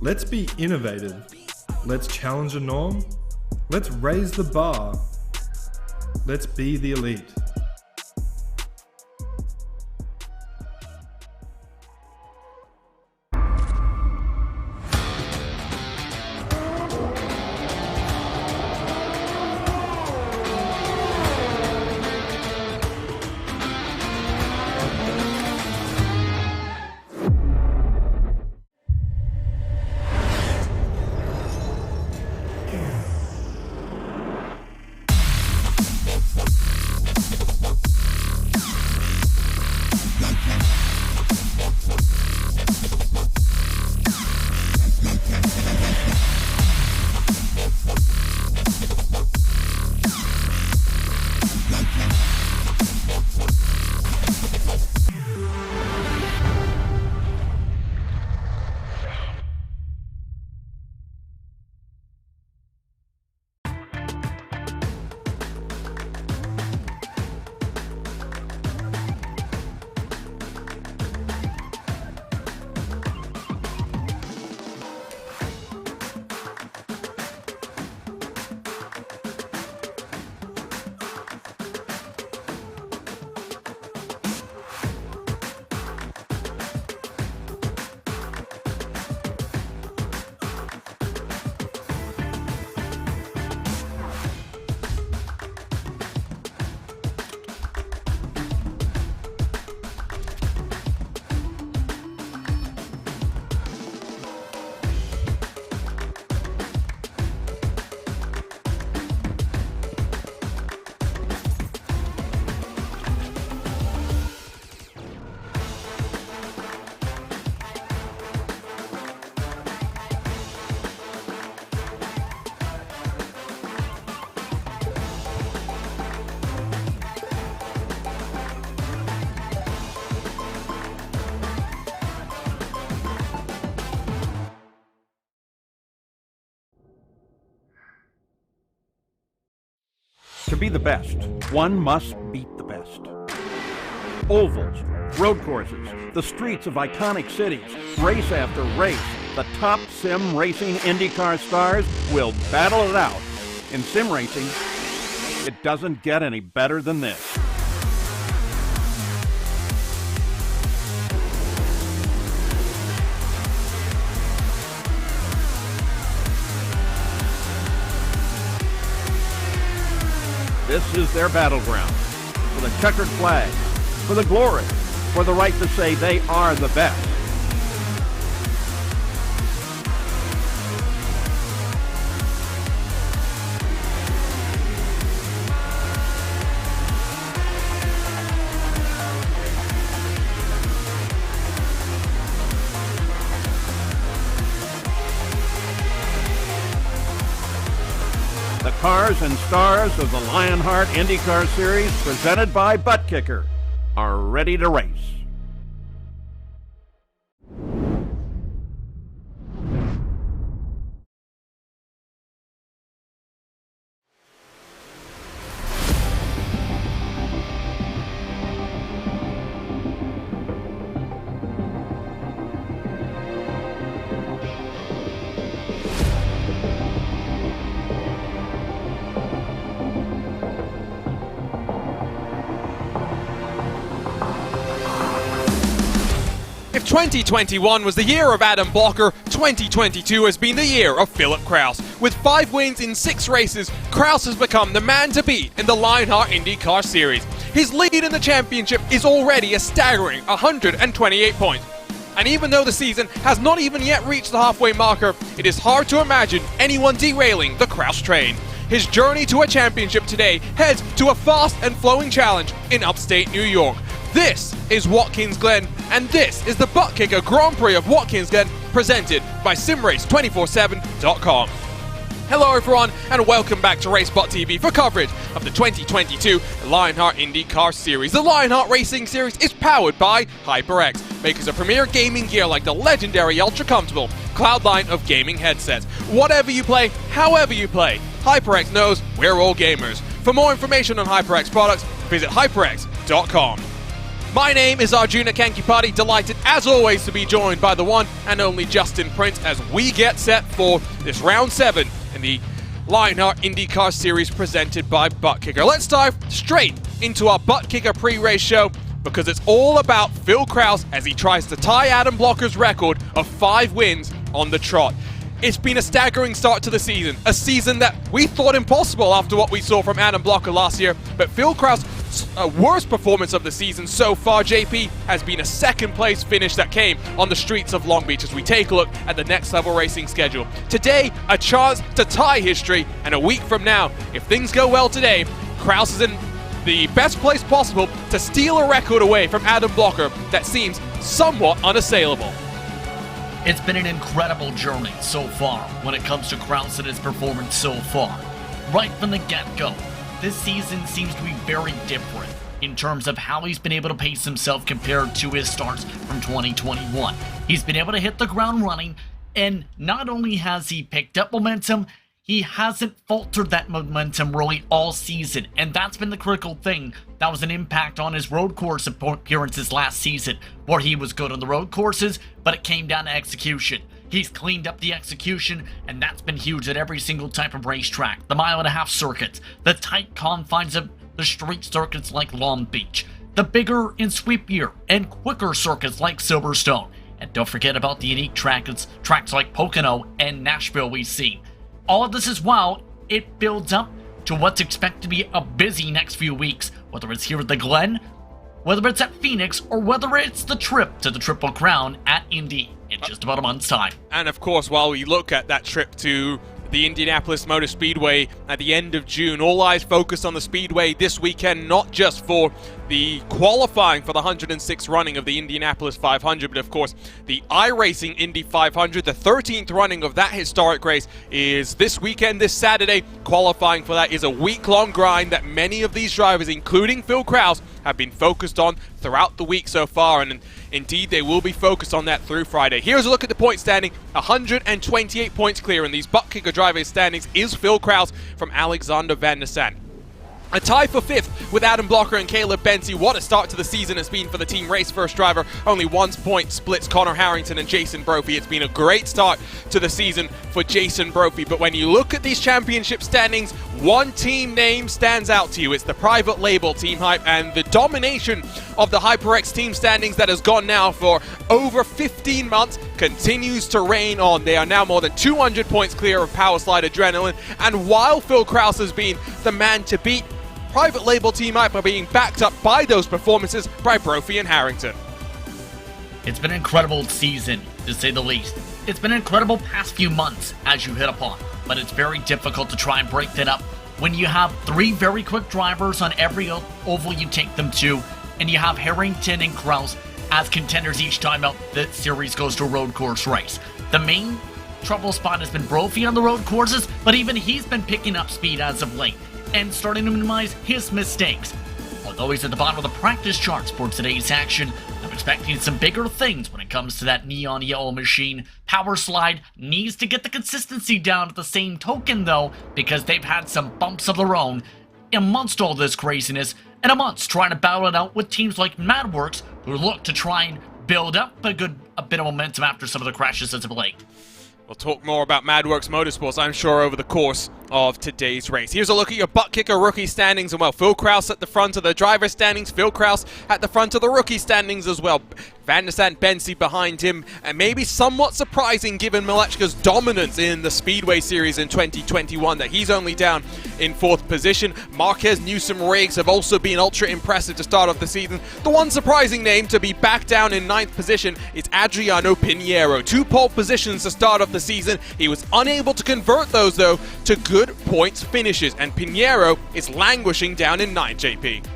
Let's be innovative. Let's challenge a norm. Let's raise the bar. Let's be the elite. To be the best, one must beat the best. Ovals, road courses, the streets of iconic cities, race after race, the top sim racing IndyCar stars will battle it out. In sim racing, it doesn't get any better than this. This is their battleground, for the checkered flag, for the glory, for the right to say they are the best. The cars and stars of the Lionheart IndyCar Series, presented by Butt Kicker, are ready to race. If 2021 was the year of Adam Blocker, 2022 has been the year of Philip Kraus. With 5 wins in 6 races, Kraus has become the man to beat in the Lionheart IndyCar Series. His lead in the championship is already a staggering 128 points. And even though the season has not even yet reached the halfway marker, it is hard to imagine anyone derailing the Kraus train. His journey to a championship today heads to a fast and flowing challenge in upstate New York. This is Watkins Glen, and this is the Butt Kicker Grand Prix of Watkins Glen, presented by SimRace247.com. Hello everyone, and welcome back to RaceBot TV for coverage of the 2022 Lionheart IndyCar Series. The Lionheart Racing Series is powered by HyperX, makers of premier gaming gear like the legendary ultra comfortable Cloud line of gaming headsets. Whatever you play, however you play, HyperX knows we're all gamers. For more information on HyperX products, visit HyperX.com. My name is Arjuna Kankipati, delighted as always to be joined by the one and only Justin Prince as we get set for this round 7 in the Lionheart IndyCar Series presented by Butt Kicker. Let's dive straight into our Butt Kicker pre-race show because it's all about Phil Krause as he tries to tie Adam Blocker's record of 5 wins on the trot. It's been a staggering start to the season, a season that we thought impossible after what we saw from Adam Blocker last year, but Phil Krause's worst performance of the season so far, JP, has been a second place finish that came on the streets of Long Beach as we take a look at the next level racing schedule. Today, a chance to tie history, and a week from now, if things go well today, Krause is in the best place possible to steal a record away from Adam Blocker that seems somewhat unassailable. It's been an incredible journey so far when it comes to Krause and his performance so far. Right from the get-go, this season seems to be very different in terms of how he's been able to pace himself compared to his starts from 2021. He's been able to hit the ground running, and not only has he picked up momentum, he hasn't faltered that momentum really all season, and that's been the critical thing. That was an impact on his road course appearances last season, where he was good on the road courses, but it came down to execution. He's cleaned up the execution, and that's been huge at every single type of racetrack. The mile-and-a-half circuits, the tight confines of the street circuits like Long Beach, the bigger and sweepier and quicker circuits like Silverstone, and don't forget about the unique tracks like Pocono and Nashville we see. All of this is while it builds up to what's expected to be a busy next few weeks, whether it's here at the Glen, whether it's at Phoenix, or whether it's the trip to the Triple Crown at Indy in just about a month's time. And of course, while we look at that trip to the Indianapolis Motor Speedway at the end of June, all eyes focused on the Speedway this weekend, not just for the qualifying for the 106th running of the Indianapolis 500, but of course the iRacing Indy 500, the 13th running of that historic race is this weekend, this Saturday. Qualifying for that is a week-long grind that many of these drivers, including Phil Krause, have been focused on throughout the week so far, and indeed they will be focused on that through Friday. Here's a look at the point standing. 128 points clear in these Butt Kicker drivers standings is Phil Krause from Alexander Van der Sant. A tie for 5th with Adam Blocker and Caleb Benzie. What a start to the season it's been for the team race first driver. Only 1 point splits Connor Harrington and Jason Brophy. It's been a great start to the season for Jason Brophy. But when you look at these championship standings, one team name stands out to you. It's the private label Team Hype, and the domination of the HyperX team standings that has gone now for over 15 months continues to reign on. They are now more than 200 points clear of Powerslide Adrenaline. And while Phil Krause has been the man to beat, private label Team Hype are being backed up by those performances by Brophy and Harrington. It's been an incredible season, to say the least. It's been an incredible past few months, as you hit upon, but it's very difficult to try and break that up when you have 3 very quick drivers on every oval you take them to, and you have Harrington and Krause as contenders each time out the series goes to a road course race. The main trouble spot has been Brophy on the road courses, but even he's been picking up speed as of late and starting to minimize his mistakes. Although he's at the bottom of the practice charts for today's action, I'm expecting some bigger things when it comes to that neon yellow machine. Powerslide needs to get the consistency down at the same token though, because they've had some bumps of their own amongst all this craziness, and amongst trying to battle it out with teams like MadWorks, who look to try and build up a bit of momentum after some of the crashes as of late. We'll talk more about MadWorks Motorsports, I'm sure, over the course of today's race. Here's a look at your Butt Kicker rookie standings, and well, Phil Krause at the front of the driver standings, Phil Krause at the front of the rookie standings as well. Van der Sant Benzie behind him, and maybe somewhat surprising given Malechka's dominance in the Speedway Series in 2021 that he's only down in 4th position. Marquez, Newsom, Riggs have also been ultra impressive to start off the season. The one surprising name to be back down in 9th position is Adriano Pinheiro. 2 pole positions to start off the season. He was unable to convert those though to good points finishes, and Pinheiro is languishing down in 9th, JP.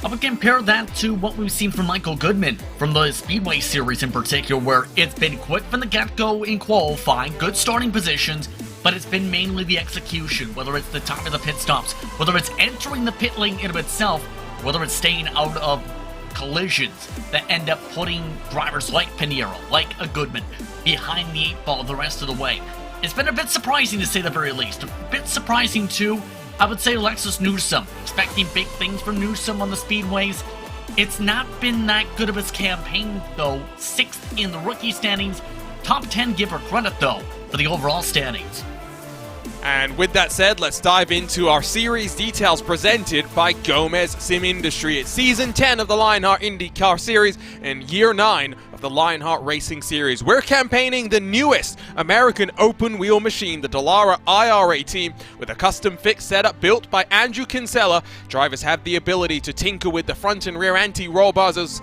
I would compare that to what we've seen from Michael Goodman from the Speedway Series in particular, where it's been quick from the get-go in qualifying, good starting positions, but it's been mainly the execution, whether it's the time of the pit stops, whether it's entering the pit lane in of itself, whether it's staying out of collisions that end up putting drivers like Pinheiro, like a Goodman, behind the 8 ball the rest of the way. It's been a bit surprising to say the very least. A bit surprising too, I would say Lexus Newsom. Expecting big things from Newsom on the speedways. It's not been that good of his campaign, though. 6th in the rookie standings. Top 10, give her credit, though, for the overall standings. And with that said, let's dive into our series details presented by Gomez Sim Industry. It's Season 10 of the Lionheart IndyCar Series and Year 9 of the Lionheart Racing Series. We're campaigning the newest American open-wheel machine, the Dallara IR18, with a custom fixed setup built by Andrew Kinsella. Drivers have the ability to tinker with the front and rear anti-roll bars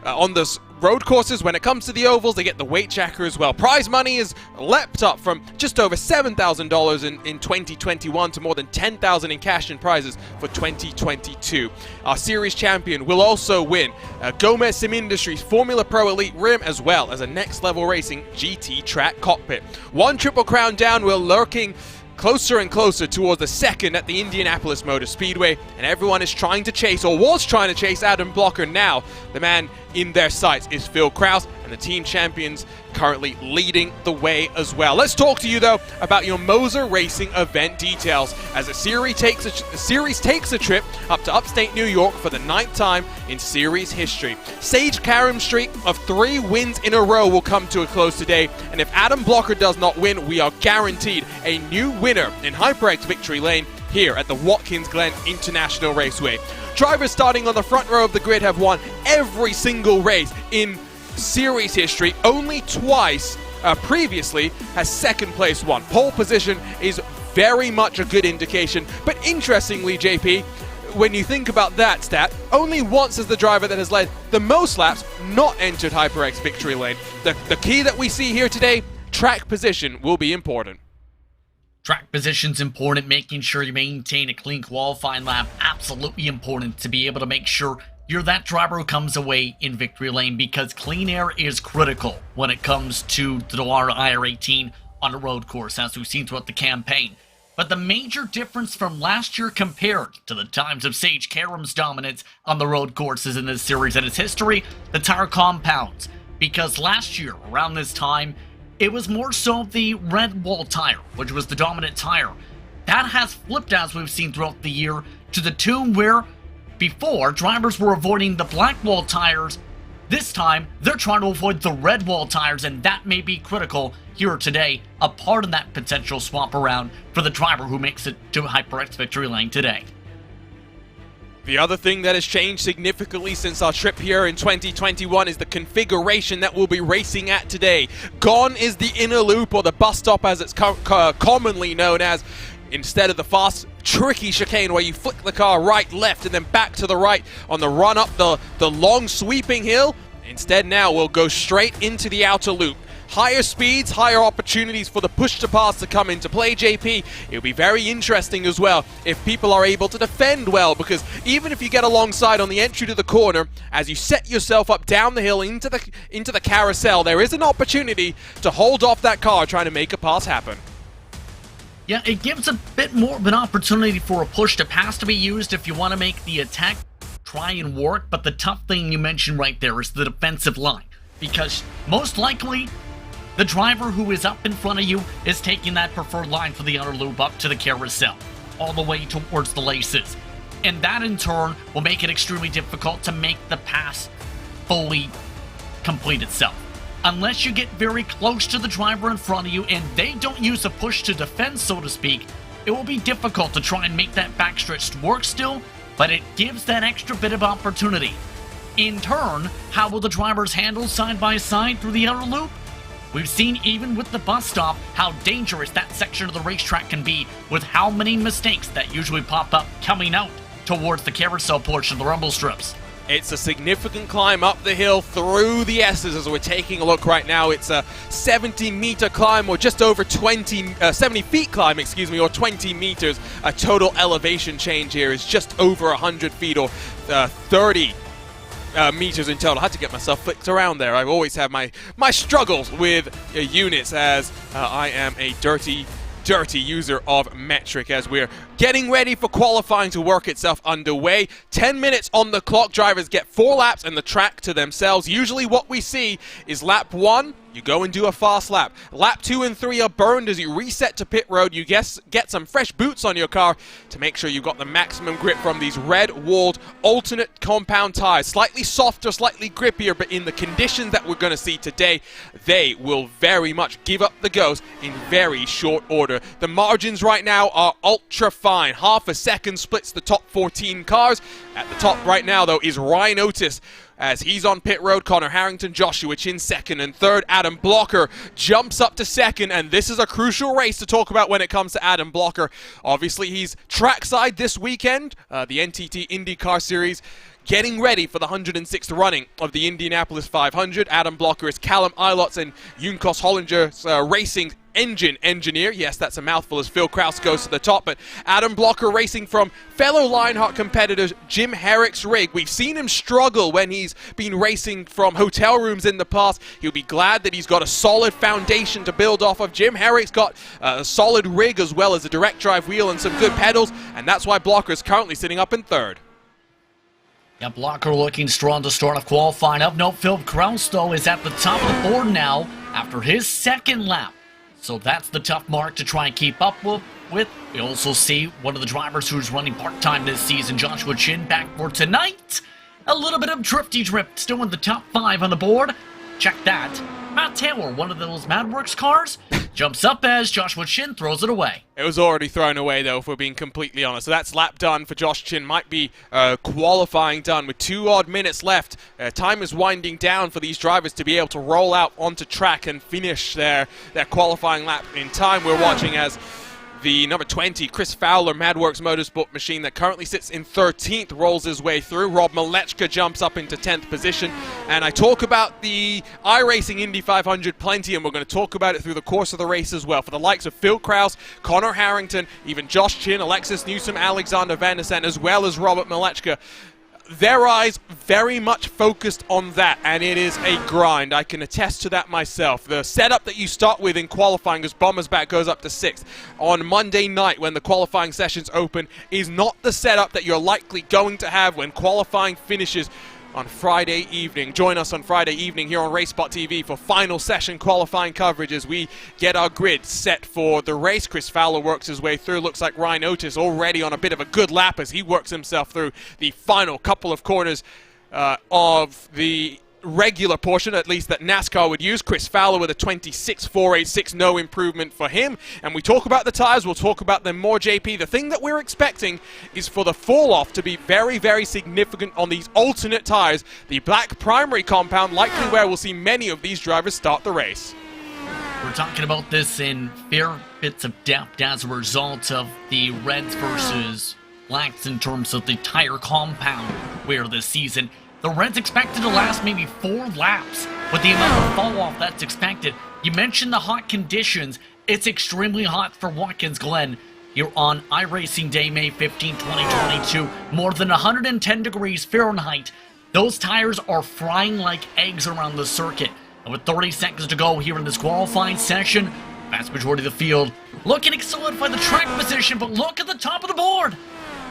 on the road courses. When it comes to the ovals, they get the weight checker as well. Prize money is leapt up from just over $7,000 in 2021 to more than $10,000 in cash and prizes for 2022. Our series champion will also win Gomez Sim Industries Formula Pro Elite Rim, as well as a Next Level Racing GT track cockpit. One Triple Crown down, we're lurking closer and closer towards the second at the Indianapolis Motor Speedway, and everyone is trying to chase, or was trying to chase, Adam Blocker. Now the man in their sights is Phil Kraus, and the team champions currently leading the way as well. Let's talk to you though about your Moser Racing event details as the series takes a trip up to upstate New York for the 9th time in series history. Sage Karam's streak of 3 wins in a row will come to a close today, and if Adam Blocker does not win, we are guaranteed a new winner in HyperX Victory Lane here at the Watkins Glen International Raceway. Drivers starting on the front row of the grid have won every single race in series history. Only twice previously has second place won. Pole position is very much a good indication, but interestingly, JP, when you think about that stat, only once has the driver that has led the most laps not entered HyperX Victory Lane. The key that we see here today, track position, will be important. Track position's important, making sure you maintain a clean qualifying lap, absolutely important to be able to make sure you're that driver who comes away in victory lane, because clean air is critical when it comes to the Dallara IR18 on a road course, as we've seen throughout the campaign. But the major difference from last year compared to the times of Sage Karam's dominance on the road courses in this series and its history, the tire compounds. Because last year, around this time, it was more so the red wall tire, which was the dominant tire. That has flipped, as we've seen throughout the year, to the tune where before drivers were avoiding the black wall tires. This time, they're trying to avoid the red wall tires, and that may be critical here today, a part of that potential swap around for the driver who makes it to HyperX Victory Lane today. The other thing that has changed significantly since our trip here in 2021 is the configuration that we'll be racing at today. Gone is the inner loop, or the bus stop as it's commonly known as. Instead of the fast, tricky chicane where you flick the car right, left, and then back to the right on the run up the long sweeping hill, instead now we'll go straight into the outer loop. Higher speeds, higher opportunities for the push-to-pass to come into play, JP. It'll be very interesting as well if people are able to defend well, because even if you get alongside on the entry to the corner, as you set yourself up down the hill into the carousel, there is an opportunity to hold off that car trying to make a pass happen. Yeah, it gives a bit more of an opportunity for a push-to-pass to be used if you want to make the attack try and work, but the tough thing you mentioned right there is the defensive line, because most likely the driver who is up in front of you is taking that preferred line for the outer loop up to the carousel, all the way towards the laces. And that in turn will make it extremely difficult to make the pass fully complete itself. Unless you get very close to the driver in front of you and they don't use a push to defend, so to speak, it will be difficult to try and make that backstretch work still, but it gives that extra bit of opportunity. In turn, how will the drivers handle side by side through the outer loop? We've seen, even with the bus stop, how dangerous that section of the racetrack can be, with how many mistakes that usually pop up coming out towards the carousel portion of the rumble strips. It's a significant climb up the hill through the S's as we're taking a look right now. It's a 70-meter climb, or just over 70 feet climb, or 20 meters. A total elevation change here is just over 100 feet, or 30 meters in total. I had to get myself flicked around there. I always have my struggles with units, as I am a dirty user of metric, as we're getting ready for qualifying to work itself underway. 10 minutes on the clock. Drivers get 4 laps and the track to themselves. Usually what we see is lap 1, you go and do a fast lap. Lap 2 and 3 are burned as you reset to pit road. You get some fresh boots on your car to make sure you've got the maximum grip from these red-walled alternate compound tires. Slightly softer, slightly grippier, but in the conditions that we're going to see today, they will very much give up the ghost in very short order. The margins right now are ultra fine. Half a second splits the top 14 cars. At the top right now, though, is Ryan Otis, as he's on pit road. Connor Harrington, Joshua Chin second and third. Adam Blocker jumps up to second, and this is a crucial race to talk about when it comes to Adam Blocker. Obviously, he's trackside this weekend, the NTT IndyCar Series, getting ready for the 106th running of the Indianapolis 500. Adam Blocker is Callum Eilot's and Junkos Hollinger's racing engine engineer. Yes, that's a mouthful as Phil Kraus goes to the top, but Adam Blocker racing from fellow Lionheart competitors Jim Herrick's rig. We've seen him struggle when he's been racing from hotel rooms in the past. He'll be glad that he's got a solid foundation to build off of. Jim Herrick's got a solid rig as well as a direct drive wheel and some good pedals, and that's why Blocker is currently sitting up in third. Yeah, Blocker looking strong to start off qualifying. Up note, Phil Kraus, though, is at the top of the board now after his second lap. So that's the tough mark to try and keep up with. We also see one of the drivers who's running part-time this season, Joshua Chin, back for tonight. A little bit of drifty drift, still in the top 5 on the board. Check that. Matt Taylor, one of those MadWorks cars, jumps up as Joshua Chin throws it away. It was already thrown away, though, if we're being completely honest. So that's lap done for Josh Chin. Might be qualifying done with 2 odd minutes left. Time is winding down for these drivers to be able to roll out onto track and finish their qualifying lap in time. We're watching as the number 20, Chris Fowler, MadWorks Motorsport machine that currently sits in 13th, rolls his way through. Rob Malechka jumps up into 10th position. And I talk about the iRacing Indy 500 plenty, and we're going to talk about it through the course of the race as well. For the likes of Phil Kraus, Connor Harrington, even Josh Chin, Alexis Newsom, Alexander Van der Zandt, as well as Robert Malechka, their eyes very much focused on that, and it is a grind. I can attest to that myself. The setup that you start with in qualifying as Bommersbach goes up to 6th on Monday night when the qualifying sessions open is not the setup that you're likely going to have when qualifying finishes on Friday evening. Join us on Friday evening here on RaceSpot TV for final session qualifying coverage as we get our grid set for the race. Chris Fowler works his way through. Looks like Ryan Otis already on a bit of a good lap as he works himself through the final couple of corners of the regular portion, at least that NASCAR would use. Chris Fowler with a 26.486, no improvement for him. And we talk about the tires, we'll talk about them more, JP. The thing that we're expecting is for the fall off to be very, very significant on these alternate tires. The black primary compound likely where we'll see many of these drivers start the race. We're talking about this in fair bits of depth as a result of the reds versus blacks in terms of the tire compound where this season the Reds expected to last maybe 4 laps with the amount of fall-off that's expected. You mentioned the hot conditions. It's extremely hot for Watkins Glen here on iRacing Day, May 15, 2022. More than 110 degrees Fahrenheit. Those tires are frying like eggs around the circuit. And with 30 seconds to go here in this qualifying session, vast majority of the field looking to solidify the track position, but look at the top of the board.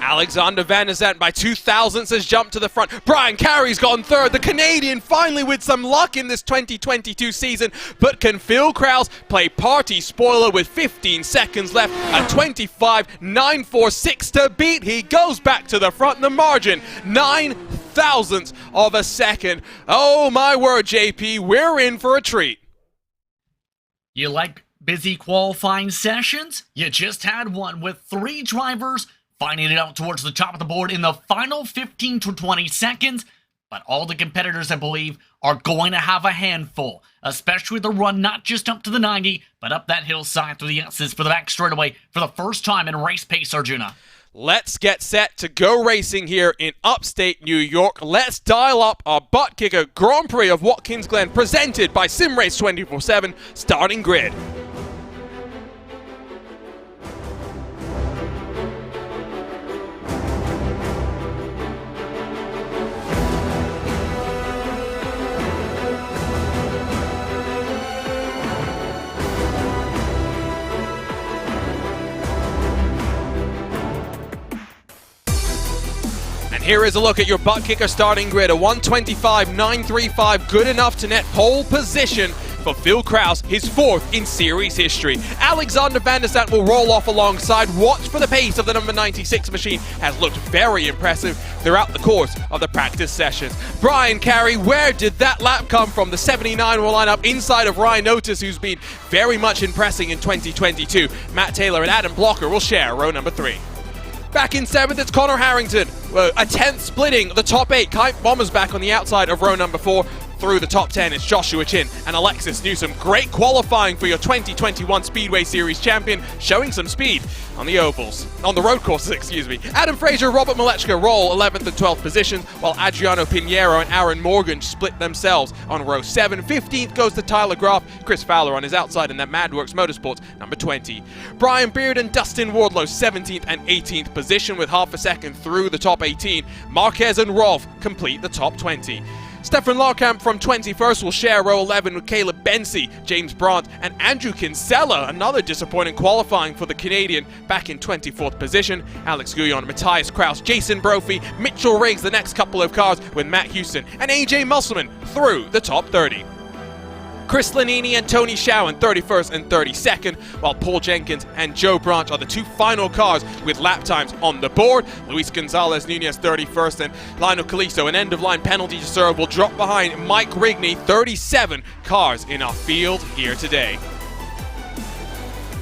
Alexander Van der Zandt by 2 thousandths has jumped to the front. Brian Carey's gone third. The Canadian finally with some luck in this 2022 season. But can Phil Kraus play party spoiler with 15 seconds left? A 25.946 to beat. He goes back to the front. The margin, 9 thousandths of a second. Oh my word, JP, we're in for a treat. You like busy qualifying sessions? You just had one with 3 drivers finding it out towards the top of the board in the final 15 to 20 seconds. But all the competitors, I believe, are going to have a handful, especially the run not just up to the 90, but up that hillside through the S's for the back straightaway for the first time in race pace, Arjuna. Let's get set to go racing here in upstate New York. Let's dial up our butt kicker Grand Prix of Watkins Glen presented by SimRace 24/7 starting grid. Here is a look at your butt kicker starting grid. A 125.935, good enough to net pole position for Phil Kraus, his 4th in series history. Alexander Van der Sant will roll off alongside. Watch for the pace of the number 96 machine. Has looked very impressive throughout the course of the practice sessions. Brian Carey, where did that lap come from? The 79 will line up inside of Ryan Otis, who's been very much impressing in 2022. Matt Taylor and Adam Blocker will share row number 3. Back in 7th, it's Connor Harrington. A 10th splitting the top 8. Kite Bombers back on the outside of row number 4. Through the top 10, it's Joshua Chin and Alexis Newsom. Great qualifying for your 2021 Speedway Series champion, showing some speed on the ovals. On the road courses, excuse me. Adam Fraser, Robert Malechka roll 11th and 12th positions, while Adriano Pinheiro and Aaron Morgan split themselves on row 7. 15th goes to Tyler Graff, Chris Fowler on his outside, and then Madworks Motorsports, number 20. Brian Beard and Dustin Wardlow, 17th and 18th position with half a second through the top 18. Marquez and Rolf complete the top 20. Stefan Larkamp from 21st will share row 11 with Caleb Bensi, James Brandt, and Andrew Kinsella. Another disappointing qualifying for the Canadian, back in 24th position. Alex Guyon, Matthias Kraus, Jason Brophy, Mitchell Riggs, the next couple of cars with Matt Houston, and AJ Musselman through the top 30. Chris Lanini and Tony Schowen 31st and 32nd, while Paul Jenkins and Joe Branch are the 2 final cars with lap times on the board. Luis Gonzalez Nunez 31st and Lionel Calisto, an end-of-line penalty to serve, will drop behind Mike Rigney. 37 cars in our field here today.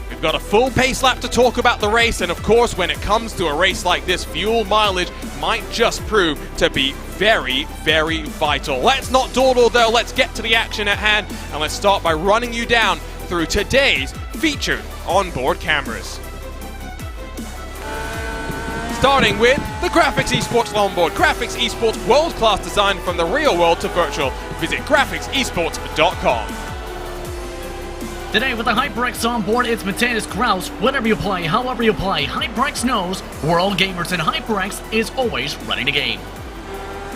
We've got a full pace lap to talk about the race, and of course when it comes to a race like this, fuel mileage might just prove to be very, very vital. Let's not dawdle though, let's get to the action at hand, and let's start by running you down through today's featured onboard cameras. Starting with the Graphics Esports onboard. Graphics Esports, world-class design from the real world to virtual. Visit graphicsesports.com. Today with the HyperX on board, it's Matthias Kraus. Whenever you play, however you play, HyperX knows we're all gamers and HyperX is always ready to game.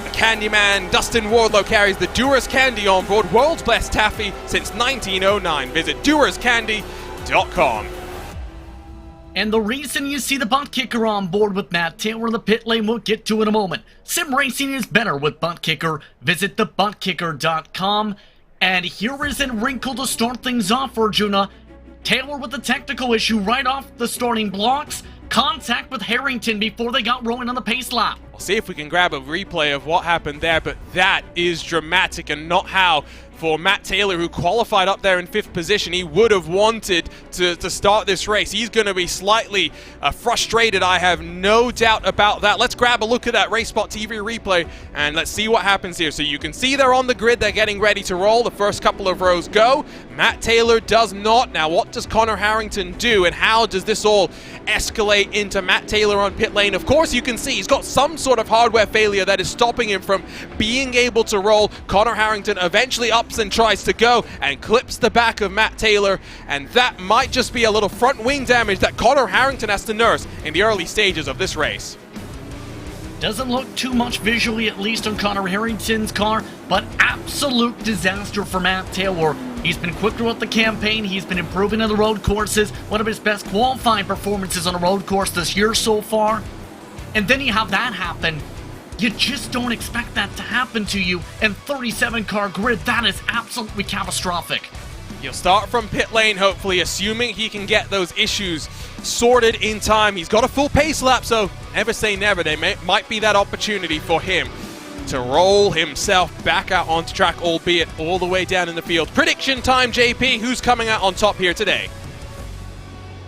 The Candyman Dustin Wardlow carries the Dewar's Candy on board, world's best taffy since 1909. Visit dewarscandy.com. And the reason you see the butt kicker on board with Matt Taylor in the pit lane, we'll get to in a moment. Sim racing is better with butt kicker. Visit thebuttkicker.com. And here is a wrinkle to start things off for Arjuna. Taylor with a technical issue right off the starting blocks. Contact with Harrington before they got rolling on the pace lap. We'll see if we can grab a replay of what happened there, but that is dramatic and not how for Matt Taylor, who qualified up there in 5th position. He would have wanted to start this race. He's going to be slightly frustrated, I have no doubt about that. Let's grab a look at that RaceSpot TV replay and let's see what happens here. So you can see they're on the grid, they're getting ready to roll. The first couple of rows go. Matt Taylor does not. Now what does Connor Harrington do, and how does this all escalate into Matt Taylor on pit lane? Of course you can see he's got some sort of hardware failure that is stopping him from being able to roll. Connor Harrington eventually ups and tries to go and clips the back of Matt Taylor, and that might just be a little front wing damage that Connor Harrington has to nurse in the early stages of this race. Doesn't look too much visually, at least on Connor Harrington's car, but absolute disaster for Matt Taylor. He's been quick throughout the campaign, he's been improving on the road courses, one of his best qualifying performances on a road course this year so far. And then you have that happen. You just don't expect that to happen to you. And 37-car grid, that is absolutely catastrophic. He'll start from pit lane, hopefully, assuming he can get those issues sorted in time. He's got a full pace lap, so never say never. There might be that opportunity for him to roll himself back out onto track, albeit all the way down in the field. Prediction time, JP. Who's coming out on top here today?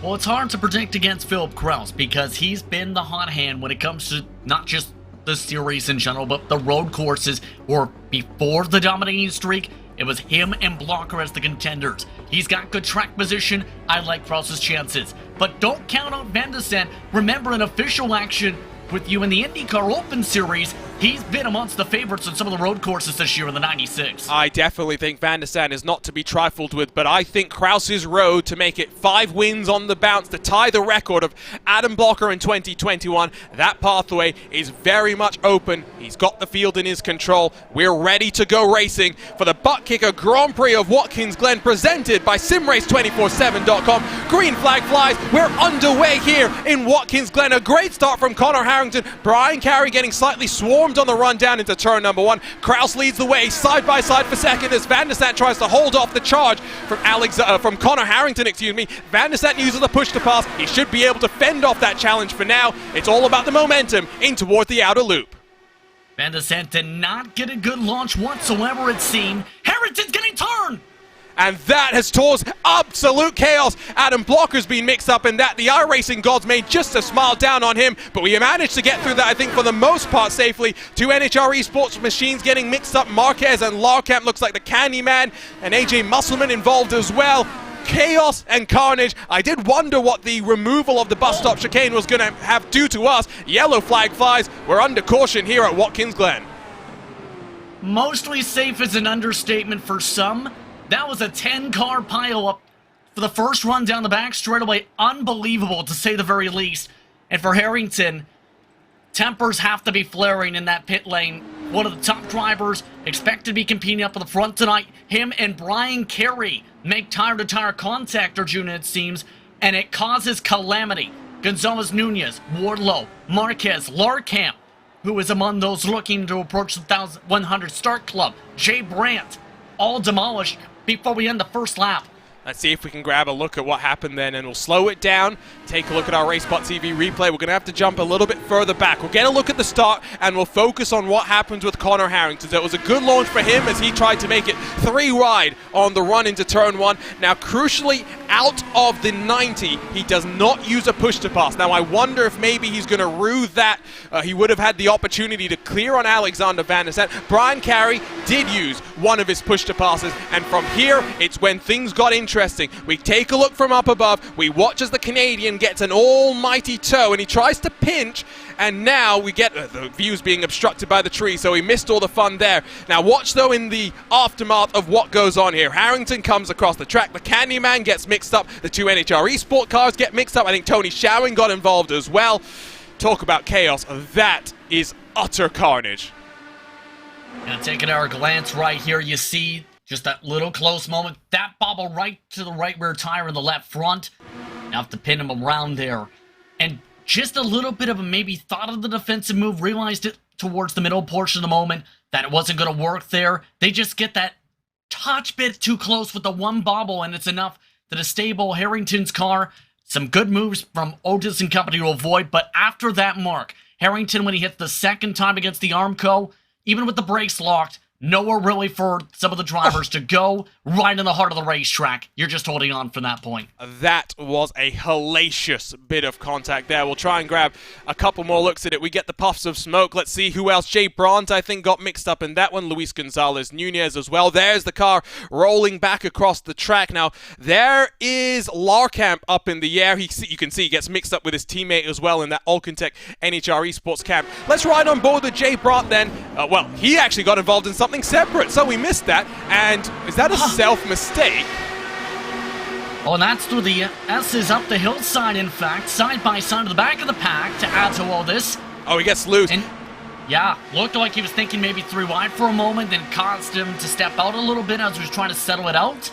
Well, it's hard to predict against Philip Kraus because he's been the hot hand when it comes to not just the series in general, but the road courses, or before the dominating streak, it was him and Blocker as the contenders. He's got good track position. I like Kraus's chances. But don't count on Van der Sant. Remember, in official action with you in the IndyCar Open Series, He's been amongst the favorites on some of the road courses this year in the 96. I definitely think Van der Sande is not to be trifled with, but I think Kraus's road to make it 5 wins on the bounce to tie the record of Adam Blocker in 2021, that pathway is very much open. He's got the field in his control. We're ready to go racing for the Butt Kicker Grand Prix of Watkins Glen, presented by SimRace247.com. Green flag flies. We're underway here in Watkins Glen. A great start from Connor Harrington. Brian Carey getting slightly swarmed on the run down into turn number 1. Kraus leads the way side by side for second as Van der Sande tries to hold off the charge from Connor Harrington, Van der Sande uses the push to pass. He should be able to fend off that challenge for now. It's all about the momentum in toward the outer loop. Van der Sande did not get a good launch whatsoever, it seemed. Harrington's getting turned! And that has caused absolute chaos. Adam Blocker's been mixed up in that. The iRacing gods made just a smile down on him, but we managed to get through that, I think, for the most part safely. 2 NHR Esports machines getting mixed up. Marquez and Larkamp looks like the Candyman, and AJ Musselman involved as well. Chaos and carnage. I did wonder what the removal of the bus stop chicane was going to have do to us. Yellow flag flies. We're under caution here at Watkins Glen. Mostly safe is an understatement for some. That was a 10-car pile-up for the first run down the back straightaway. Unbelievable, to say the very least. And for Harrington, tempers have to be flaring in that pit lane. One of the top drivers expected to be competing up in the front tonight. Him and Brian Carey make tire-to-tire contact, Arjuna, it seems, and it causes calamity. Gonzalez Nunez, Wardlow, Marquez, Larkamp, who is among those looking to approach the 1,100 start club, Jay Brandt, all demolished before we end the first lap. Let's see if we can grab a look at what happened then, and we'll slow it down, take a look at our RaceBot TV replay. We're going to have to jump a little bit further back. We'll get a look at the start, and we'll focus on what happens with Connor Harrington. So it was a good launch for him as he tried to make it 3 wide on the run into turn 1. Now, crucially, out of the 90, he does not use a push to pass. Now, I wonder if maybe he's going to rue that. He would have had the opportunity to clear on Alexander Van der Sande. Brian Carey did use one of his push to passes, and from here, it's when things got interesting. We take a look from up above. We watch as the Canadian gets an almighty toe, and he tries to pinch, and now we get the views being obstructed by the tree, so he missed all the fun there. Now watch though in the aftermath of what goes on here. Harrington comes across the track. The Candyman gets mixed up. The 2 NHR Esport cars get mixed up. I think Tony Showing got involved as well. Talk about chaos. That is utter carnage. Now taking our glance right here, you see just that little close moment. That bobble right to the right rear tire in the left front. Have to pin him around there. And just a little bit of a maybe thought of the defensive move, realized it towards the middle portion of the moment that it wasn't going to work there. They just get that touch bit too close with the one bobble, and it's enough to disable Harrington's car. Some good moves from Otis and company to avoid, but after that mark, Harrington, when he hits the second time against the Armco, even with the brakes locked, nowhere really for some of the drivers to go, right in the heart of the racetrack. You're just holding on from that point. That was a hellacious bit of contact there. We'll try and grab a couple more looks at it. We get the puffs of smoke. Let's see who else. Jay Brandt, I think, got mixed up in that one. Luis Gonzalez Nunez as well. There's the car rolling back across the track. Now, there is Larkamp up in the air. You can see he gets mixed up with his teammate as well in that Alcantech NHR Esports camp. Let's ride on board with Jay Brandt then. Well, he actually got involved in something separate, so we missed that. And is that a self-mistake? Oh, and that's through the S's up the hillside, in fact, side by side to the back of the pack to add to all this. Oh, he gets loose. And yeah, looked like he was thinking maybe 3 wide for a moment, then caused him to step out a little bit as he was trying to settle it out.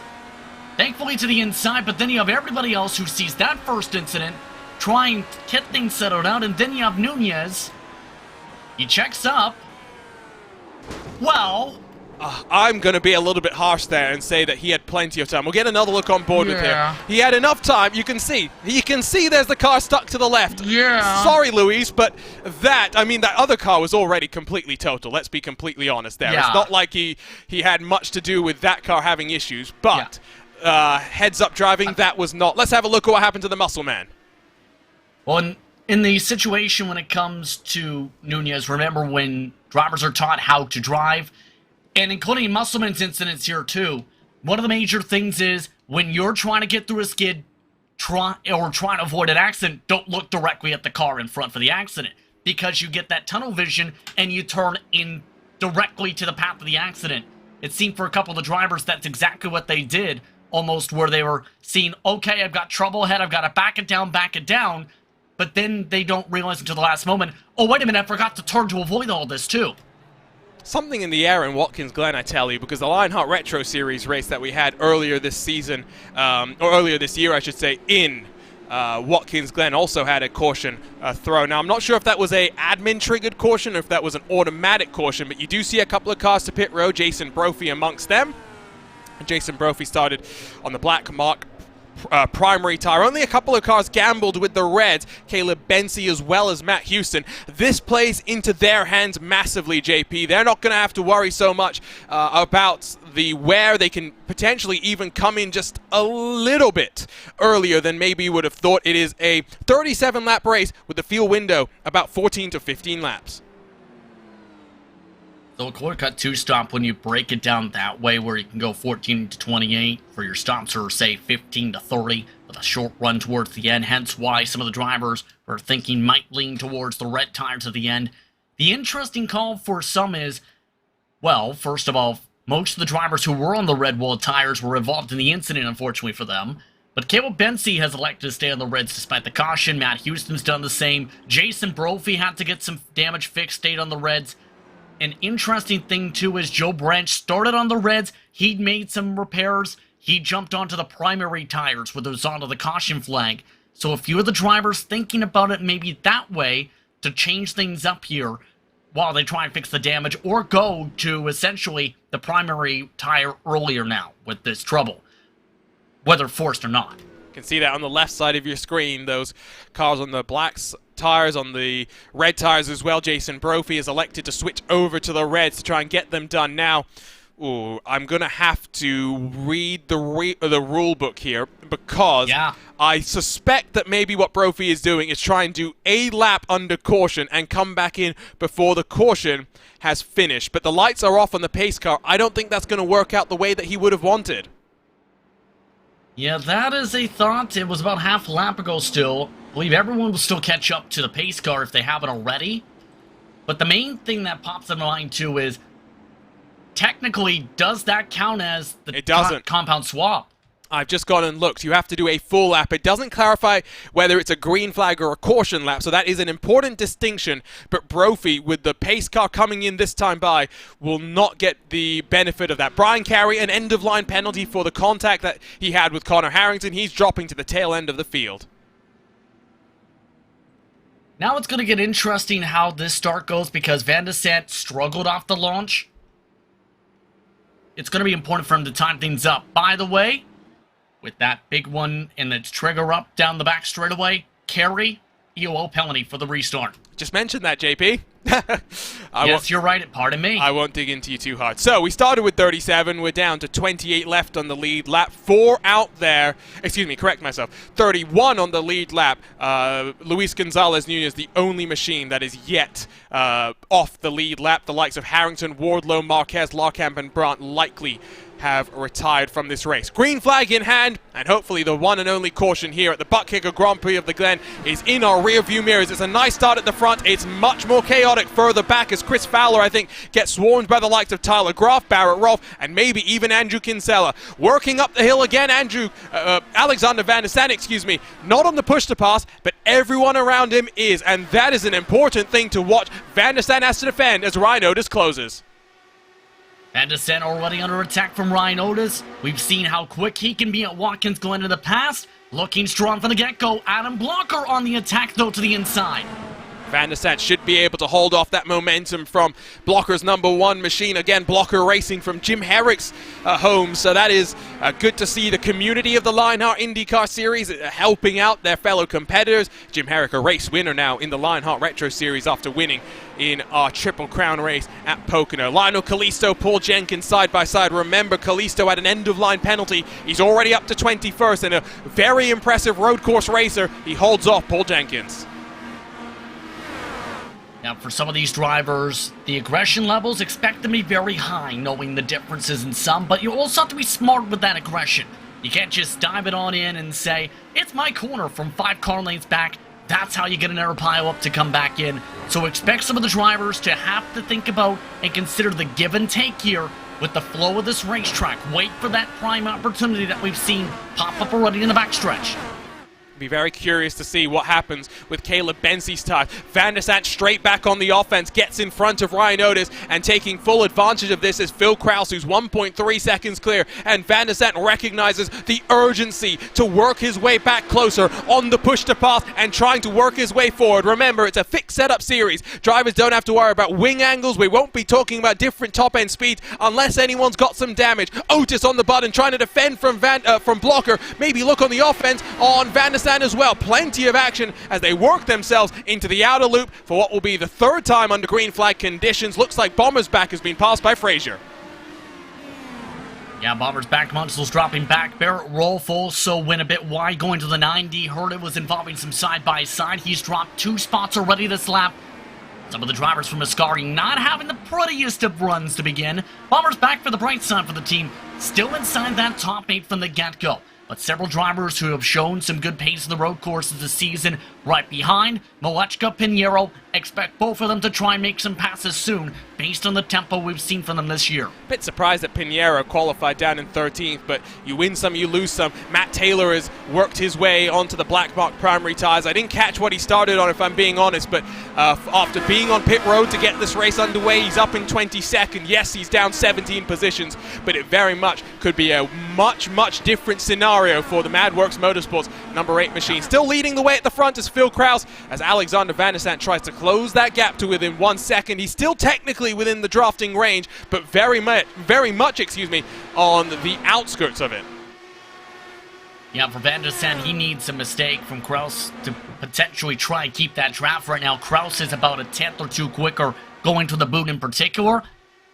Thankfully to the inside, but then you have everybody else who sees that first incident trying to get things settled out, and then you have Nunez. He checks up. Well, I'm going to be a little bit harsh there and say that he had plenty of time. We'll get another look on board with him. He had enough time. You can see there's the car stuck to the left. Yeah. Sorry, Luis, but that other car was already completely total. Let's be completely honest there. Yeah. It's not like he had much to do with that car having issues, but heads up driving, that was not. Let's have a look at what happened to the muscle man. Well, in the situation when it comes to Nunez, remember when drivers are taught how to drive, and including Musselman's incidents here too, one of the major things is when you're trying to get through a skid, trying to avoid an accident, don't look directly at the car in front for the accident. because you get that tunnel vision and you turn in directly to the path of the accident. It seemed for a couple of the drivers that's exactly what they did, almost where they were seeing, okay, I've got trouble ahead, I've got to back it down, but then they don't realize until the last moment, oh, wait a minute, I forgot to turn to avoid all this too. Something in the air in Watkins Glen, I tell you, because the Lionheart Retro Series race that we had earlier this season, or earlier this year, I should say, in Watkins Glen also had a caution throw. Now, I'm not sure if that was a admin-triggered caution or if that was an automatic caution, but you do see a couple of cars to pit road, Jason Brophy amongst them. Jason Brophy started on the black mark primary tire. Only a couple of cars gambled with the reds, Caleb Bency as well as Matt Houston. This plays into their hands massively, JP. They're not going to have to worry so much about where they can potentially even come in just a little bit earlier than maybe you would have thought. It is a 37-lap race with the field window about 14 to 15 laps. So a quarter cut two stop, when you break it down that way, where you can go 14 to 28 for your stops, or say 15 to 30 with a short run towards the end. Hence why some of the drivers are thinking might lean towards the red tires at the end. The interesting call for some is, well, first of all, most of the drivers who were on the red wall tires were involved in the incident, unfortunately for them. But Caleb Bency has elected to stay on the reds despite the caution. Matt Houston's done the same. Jason Brophy had to get some damage fixed, stayed on the reds. An interesting thing, too, is Joe Branch started on the reds. He'd made some repairs. He jumped onto the primary tires with those onto the caution flag. So a few of the drivers thinking about it maybe that way to change things up here while they try and fix the damage, or go to essentially the primary tire earlier now with this trouble, whether forced or not. You can see that on the left side of your screen, those cars on the black tires, on the red tires as well. Jason Brophy is elected to switch over to the reds to try and get them done. Now, I'm going to have to read the rule book here, because I suspect that maybe what Brophy is doing is try and do a lap under caution and come back in before the caution has finished. But the lights are off on the pace car. I don't think that's going to work out the way that he would have wanted. Yeah, that is a thought. It was about half a lap ago still. I believe everyone will still catch up to the pace car if they haven't already. But the main thing that pops in mind too is, technically, does that count as the compound swap? I've just gone and looked. You have to do a full lap. It doesn't clarify whether it's a green flag or a caution lap, so that is an important distinction. But Brophy, with the pace car coming in this time by, will not get the benefit of that. Brian Carey, an end-of-line penalty for the contact that he had with Connor Harrington. He's dropping to the tail end of the field. Now it's going to get interesting how this start goes, because Van de Sant struggled off the launch. It's going to be important for him to time things up. By the way, with that big one and its trigger up down the back straightaway, Carey, EOO penalty for the restart. Just mentioned that, JP. Yes, you're right. Pardon me. I won't dig into you too hard. So we started with 37. We're down to 28 left on the lead lap. 4 out there. Excuse me, correct myself. 31 on the lead lap. Luis Gonzalez Nunez, the only machine that is yet off the lead lap. The likes of Harrington, Wardlow, Marquez, Larkamp, and Brandt likely have retired from this race. Green flag in hand, and hopefully the one and only caution here at the Butt Kicker Grand Prix of the Glen is in our rear view mirrors. It's a nice start at the front. It's much more chaotic further back as Chris Fowler, I think, gets swarmed by the likes of Tyler Graf, Barrett Rolfe, and maybe even Andrew Kinsella. Working up the hill again, Alexander Van der Sant, not on the push to pass, but everyone around him is, and that is an important thing to watch. Van der Sant has to defend as Ryan Otis closes. Van de Sant already under attack from Ryan Otis. We've seen how quick he can be at Watkins Glen in the past. Looking strong from the get-go. Adam Blocker on the attack, though, to the inside. Van der Sant should be able to hold off that momentum from Blocker's #1 machine. Again, Blocker racing from Jim Herrick's home, so that is good to see the community of the Lionheart IndyCar Series helping out their fellow competitors. Jim Herrick, a race winner now in the Lionheart Retro Series after winning in our Triple Crown race at Pocono. Lionel Kalisto, Paul Jenkins side by side. Remember, Kalisto had an end-of-line penalty. He's already up to 21st and a very impressive road course racer. He holds off Paul Jenkins. Now, for some of these drivers, the aggression levels, expect them to be very high, knowing the differences in some, but you also have to be smart with that aggression. You can't just dive it on in and say, it's my corner from 5 car lanes back. That's how you get an air pile-up to come back in. So expect some of the drivers to have to think about and consider the give and take here with the flow of this racetrack. Wait for that prime opportunity that we've seen pop up already in the backstretch. Be very curious to see what happens with Caleb Bensey's tires. Van der Sant straight back on the offense, gets in front of Ryan Otis, and taking full advantage of this is Phil Kraus, who's 1.3 seconds clear, and Van der Sant recognizes the urgency to work his way back closer on the push to pass and trying to work his way forward. Remember, it's a fixed setup series. Drivers don't have to worry about wing angles. We won't be talking about different top-end speeds unless anyone's got some damage. Otis on the button trying to defend from Blocker. Maybe look on the offense on Van der Sant as well. Plenty of action as they work themselves into the outer loop for what will be the third time under green flag conditions. Looks like Bomber's back has been passed by Frazier. Yeah, Bomber's back, Munsel's dropping back. Barrett Rolf also went a bit wide going to the 90. Heard it was involving some side-by-side. He's dropped 2 spots already this lap. Some of the drivers from Ascari not having the prettiest of runs to begin. Bomber's back for the bright side for the team. Still inside that top 8 from the get-go. But several drivers who have shown some good pace in the road courses this season right behind. Malechka, Pinheiro, expect both of them to try and make some passes soon based on the tempo we've seen from them this year. Bit surprised that Pinheiro qualified down in 13th, but you win some, you lose some. Matt Taylor has worked his way onto the black mark primary tires. I didn't catch what he started on, if I'm being honest, but after being on pit road to get this race underway, he's up in 22nd. Yes, he's down 17 positions, but it very much could be a much different scenario for the Madworks Motorsports number 8 machine. Still leading the way at the front is Phil Kraus as Alexander Van der Sant tries to close that gap to within 1 second. He's still technically within the drafting range, but very much, on the outskirts of it. Yeah, for Van der Sant, he needs a mistake from Kraus to potentially try and keep that draft. Right now, Kraus is about a tenth or two quicker going to the boot in particular,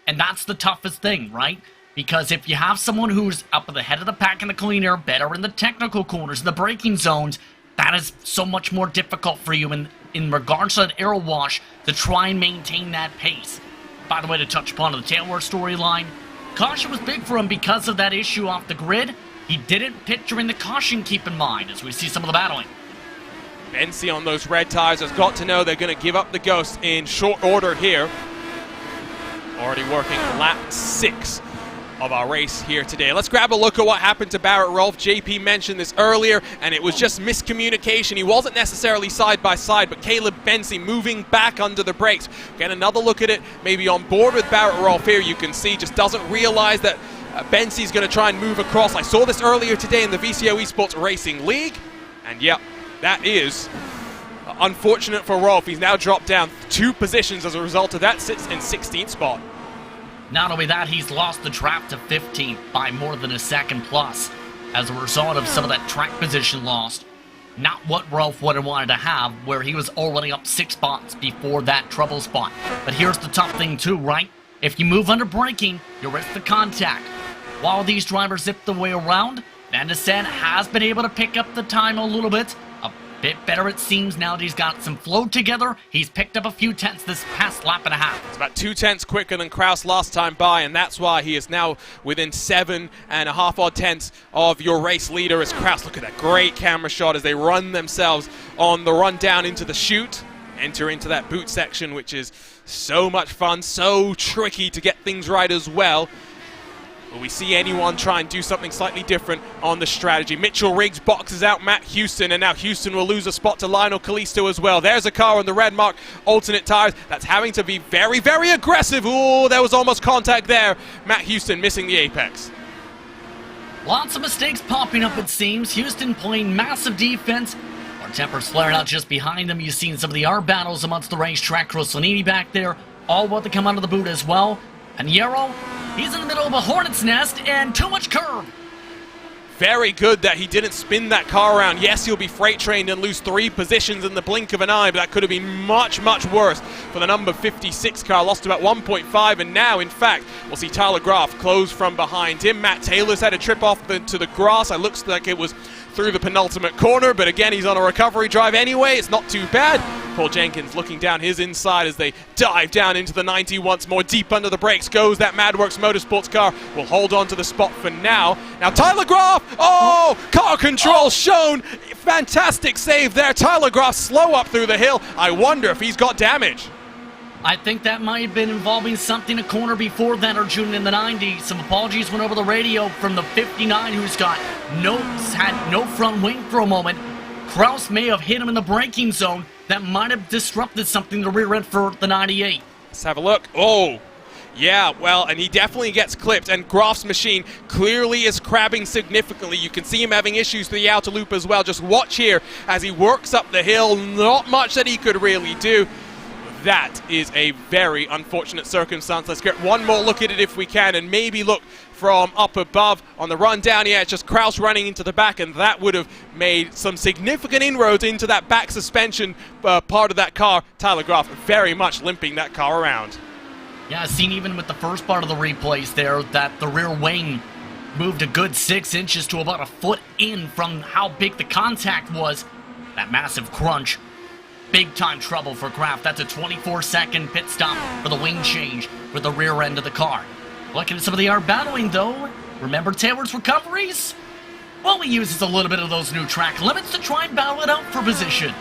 and that's the toughest thing, right? Because if you have someone who's up at the head of the pack in the clean air, better in the technical corners, the braking zones, that is so much more difficult for you in regards to that air wash to try and maintain that pace. By the way, to touch upon the Taylor storyline, caution was big for him because of that issue off the grid. He didn't pit during the caution, keep in mind, as we see some of the battling. Bensey on those red tires has got to know they're going to give up the ghost in short order here. Already working lap 6 of our race here today. Let's grab a look at what happened to Barrett Rolf. JP mentioned this earlier, and it was just miscommunication. He wasn't necessarily side by side, but Caleb Bensey moving back under the brakes. Get another look at it, maybe on board with Barrett Rolf here. You can see just doesn't realize that Bensey's going to try and move across. I saw this earlier today in the VCO Esports Racing League, and yep, that is unfortunate for Rolf. He's now dropped down 2 positions as a result of that, sits in 16th spot. Not only that, he's lost the draft to 15th by more than a second plus as a result of some of that track position lost. Not what Rolf would have wanted to have, where he was already up 6 spots before that trouble spot. But here's the tough thing too, right? If you move under braking, you risk the contact. While these drivers zip the way around, Van der Sant has been able to pick up the time a little bit. A bit better it seems now that he's got some flow together. He's picked up a few tenths this past lap and a half. It's about 2 tenths quicker than Kraus last time by, and that's why he is now within 7.5 odd tenths of your race leader as Kraus. Look at that great camera shot as they run themselves on the run down into the chute. Enter into that boot section, which is so much fun, so tricky to get things right as well. Will we see anyone try and do something slightly different on the strategy? Mitchell Riggs boxes out Matt Houston, and now Houston will lose a spot to Lionel Callisto as well. There's a car on the red mark, alternate tires. That's having to be very, very aggressive. Ooh, there was almost contact there. Matt Houston missing the apex. Lots of mistakes popping up, it seems. Houston playing massive defense. Our tempers flaring out just behind them. You've seen some of the R battles amongst the racetrack. Rossonini back there, all about to come out of the boot as well. And Yarrow, he's in the middle of a hornet's nest and too much curve. Very good that he didn't spin that car around. Yes, he'll be freight trained and lose 3 positions in the blink of an eye, but that could have been much worse for the number 56 car. Lost about 1.5, and now, in fact, we'll see Tyler Graf close from behind him. Matt Taylor's had a trip off to the grass. It looks like it was through the penultimate corner, but again, he's on a recovery drive anyway. It's not too bad. Paul Jenkins looking down his inside as they dive down into the 90 once more. Deep under the brakes goes that Madworks Motorsports car. Will hold on to the spot for now. Now Tyler Graf, car control shown. Fantastic save there. Tyler Groff slow up through the hill. I wonder if he's got damage. I think that might have been involving something a corner before that, Arjun, in the 90s. Some apologies went over the radio from the 59, who's had no front wing for a moment. Kraus may have hit him in the braking zone. That might have disrupted something in the rear end for the 98. Let's have a look. Oh, yeah, well, and he definitely gets clipped, and Groff's machine clearly is crabbing significantly. You can see him having issues through the outer loop as well. Just watch here as he works up the hill. Not much that he could really do. That is a very unfortunate circumstance. Let's get one more look at it if we can, and maybe look from up above on the run down. Yeah, it's just Kraus running into the back, and that would have made some significant inroads into that back suspension part of that car. Tyler Groff very much limping that car around. Yeah, seen even with the first part of the replays there that the rear wing moved a good 6 inches to about a foot in from how big the contact was. That massive crunch. Big time trouble for Kraft. That's a 24-second pit stop for the wing change for the rear end of the car. Looking at some of the air battling though, remember Taylor's recoveries? Well, he uses a little bit of those new track limits to try and battle it out for position.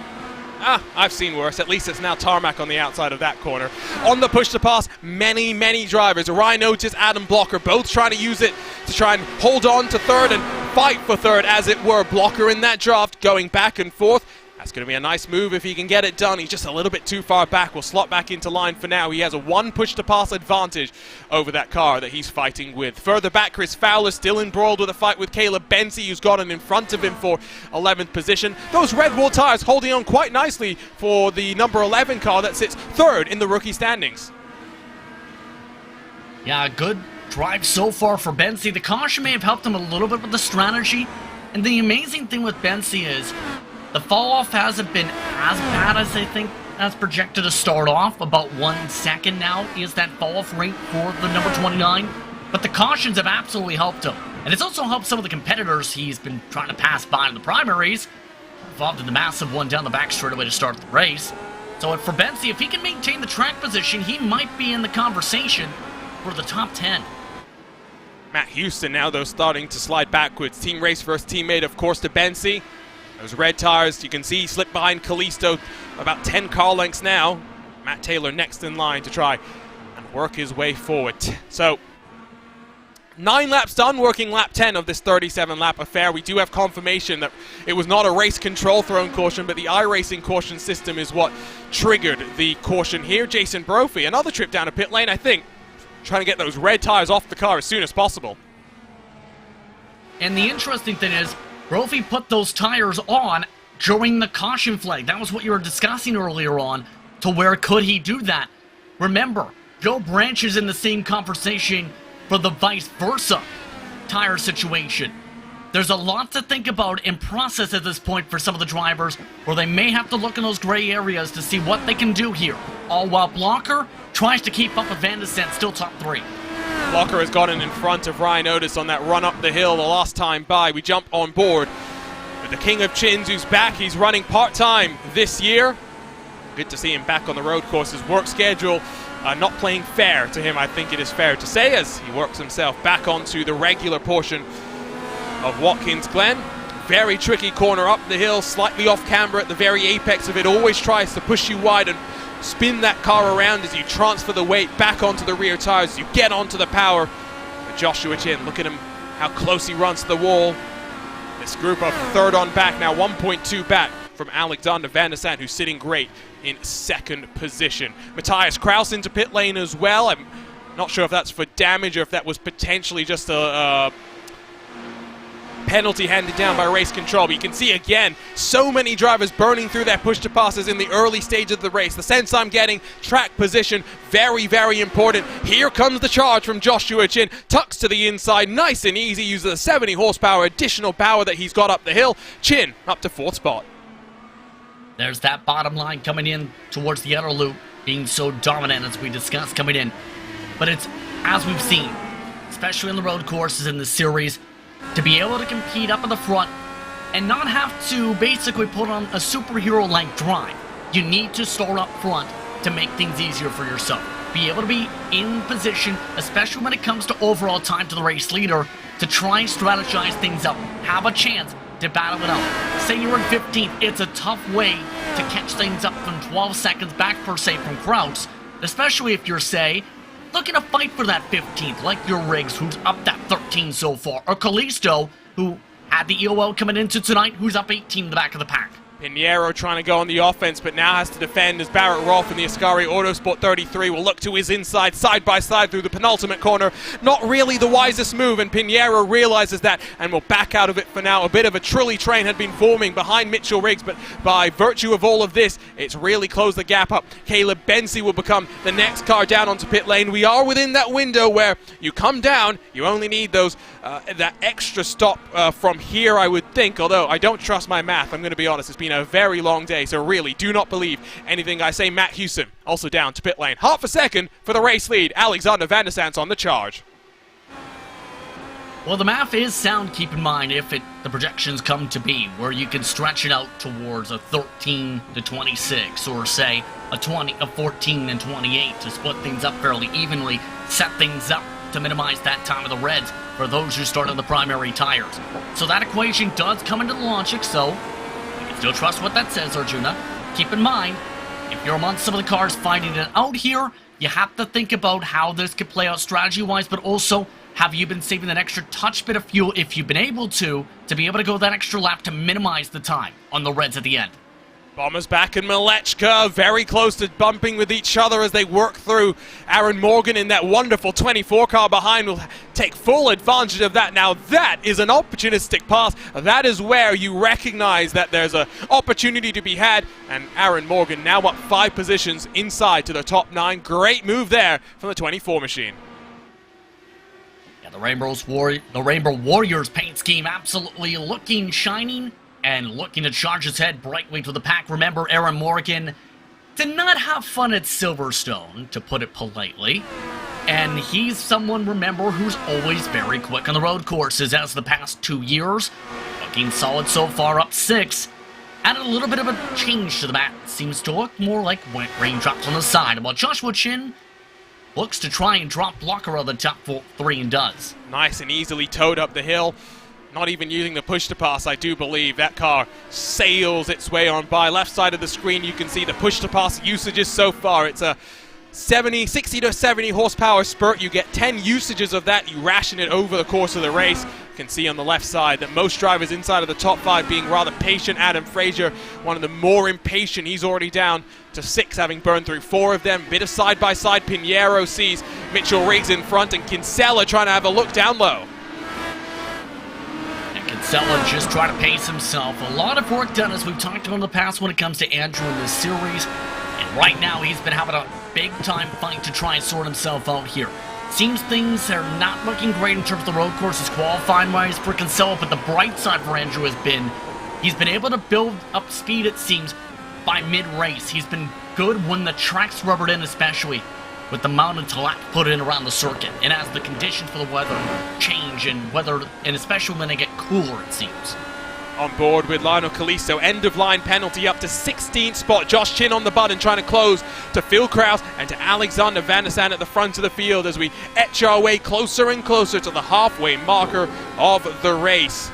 I've seen worse. At least it's now tarmac on the outside of that corner. On the push to pass, many drivers. Ryan Otis, Adam Blocker, both trying to use it to try and hold on to third and fight for third, as it were. Blocker in that draft, going back and forth. That's going to be a nice move if he can get it done. He's just a little bit too far back. We'll slot back into line for now. He has a 1 push-to-pass advantage over that car that he's fighting with. Further back, Chris Fowler still embroiled with a fight with Caleb Benzie, who's gotten in front of him for 11th position. Those Red Bull tires holding on quite nicely for the number 11 car that sits third in the rookie standings. Yeah, a good drive so far for Benzie. The caution may have helped him a little bit with the strategy. And the amazing thing with Benzie is the fall-off hasn't been as bad as I think as projected to start off. About 1 second now is that fall-off rate for the number 29. But the cautions have absolutely helped him. And it's also helped some of the competitors he's been trying to pass by in the primaries. Involved in the massive one down the back straightaway to start the race. So for Benzie, if he can maintain the track position, he might be in the conversation for the top 10. Matt Houston now, though, starting to slide backwards. Team race first teammate, of course, to Benzie. Those red tires, you can see he slipped behind Kalisto about 10 car lengths now. Matt Taylor next in line to try and work his way forward. So, 9 laps done, working lap 10 of this 37-lap affair. We do have confirmation that it was not a race control thrown caution, but the iRacing caution system is what triggered the caution here. Jason Brophy, another trip down a pit lane, I think, trying to get those red tires off the car as soon as possible. And the interesting thing is, Brophy put those tires on during the caution flag. That was what you were discussing earlier on, to where could he do that? Remember, Joe Branch is in the same conversation for the vice versa tire situation. There's a lot to think about and process at this point for some of the drivers, where they may have to look in those gray areas to see what they can do here. All while Blocker tries to keep up with Van de Sant, still top 3. Blocker has gotten in front of Ryan Otis on that run up the hill the last time by. We jump on board with the King of Chins, who's back. He's running part-time this year. Good to see him back on the road course. His work schedule not playing fair to him, I think it is fair to say, as he works himself back onto the regular portion of Watkins Glen. Very tricky corner up the hill, slightly off camber at the very apex of it. Always tries to push you wide and spin that car around as you transfer the weight back onto the rear tires. You get onto the power. But Joshua Chin, look at him, how close he runs to the wall. This group of third on back now, 1.2 back from Alexander Van de Sant, who's sitting great in second position. Matthias Kraus into pit lane as well. I'm not sure if that's for damage or if that was potentially just a penalty handed down by race control. But you can see again, so many drivers burning through their push to passes in the early stage of the race. The sense I'm getting, track position, very important. Here comes the charge from Joshua Chin, tucks to the inside, nice and easy, uses the 70 horsepower additional power that he's got up the hill. Chin up to 4th spot. There's that bottom line coming in towards the outer loop, being so dominant as we discussed coming in. But it's, as we've seen, especially in the road courses in this series, to be able to compete up in the front and not have to basically put on a superhero-like drive. You need to start up front to make things easier for yourself. Be able to be in position, especially when it comes to overall time to the race leader, to try and strategize things out. Have a chance to battle it out. say you're in 15th, it's a tough way to catch things up from 12 seconds back per se from Kraus, especially if you're, say, looking to fight for that 15th, like your Riggs, who's up that 13 so far, or Kalisto, who had the EOL coming into tonight, who's up 18 in the back of the pack. Pinheiro trying to go on the offense, but now has to defend as Barrett Rolfe in the Ascari Autosport 33 will look to his inside, side by side through the penultimate corner. Not really the wisest move, and Pinheiro realizes that and will back out of it for now. A bit of a trolley train had been forming behind Mitchell Riggs, but by virtue of all of this, it's really closed the gap up. Caleb Bensi will become the next car down onto pit lane. We are within that window where you come down, you only need those that extra stop from here, I would think, although I don't trust my math, I'm going to be honest. It's been a very long day, so really do not believe anything I say. Matt Hewson also down to pit lane. Half a second for the race lead. Alexander Van der Sant's on the charge. Well, the math is sound, keep in mind, if the projections come to be, where you can stretch it out towards a 13 to 26, or say a 14 and 28 to split things up fairly evenly, set things up to minimize that time of the reds for those who start on the primary tires. So that equation does come into the logic, so you can still trust what that says, Arjuna. Keep in mind, if you're amongst some of the cars fighting it out here, you have to think about how this could play out strategy-wise, but also, have you been saving that extra touch bit of fuel, if you've been able to be able to go that extra lap to minimize the time on the reds at the end? Bombers back and Malechka very close to bumping with each other as they work through. Aaron Morgan in that wonderful 24 car behind will take full advantage of that. Now that is an opportunistic pass. That is where you recognize that there's an opportunity to be had. And Aaron Morgan now up 5 positions inside to the top 9. Great move there from the 24 machine. Yeah, the Rainbow Warriors paint scheme absolutely looking shining. And looking to charge his head brightly to the pack. Remember, Aaron Morgan did not have fun at Silverstone, to put it politely. And he's someone, remember, who's always very quick on the road courses as the past 2 years. Looking solid so far, up 6. Added a little bit of a change to the bat. Seems to look more like raindrops on the side. While Joshua Chin looks to try and drop Blocker on the top 3 and does. Nice and easily towed up the hill. Not even using the push to pass, I do believe. That car sails its way on by. Left side of the screen, you can see the push to pass usages so far. It's a 60 to 70 horsepower spurt. You get 10 usages of that. You ration it over the course of the race. You can see on the left side that most drivers inside of the top 5 being rather patient. Adam Frazier, one of the more impatient. He's already down to 6, having burned through 4 of them. Bit of side-by-side. Pinheiro sees Mitchell Riggs in front, and Kinsella trying to have a look down low. Kinsella just trying to pace himself. A lot of work done, as we've talked about in the past, when it comes to Andrew in this series. And right now, he's been having a big-time fight to try and sort himself out here. Seems things are not looking great in terms of the road courses qualifying-wise for Kinsella, but the bright side for Andrew has been he's been able to build up speed, it seems, by mid-race. He's been good when the track's rubbered in, especially with the mountain to lap put in around the circuit, and as the conditions for the weather change, and especially when they get cooler, it seems. On board with Lionel Kalisto, end of line penalty up to 16th spot. Josh Chin on the button trying to close to Phil Kraus and to Alexander Van der Sant at the front of the field as we etch our way closer and closer to the halfway marker of the race.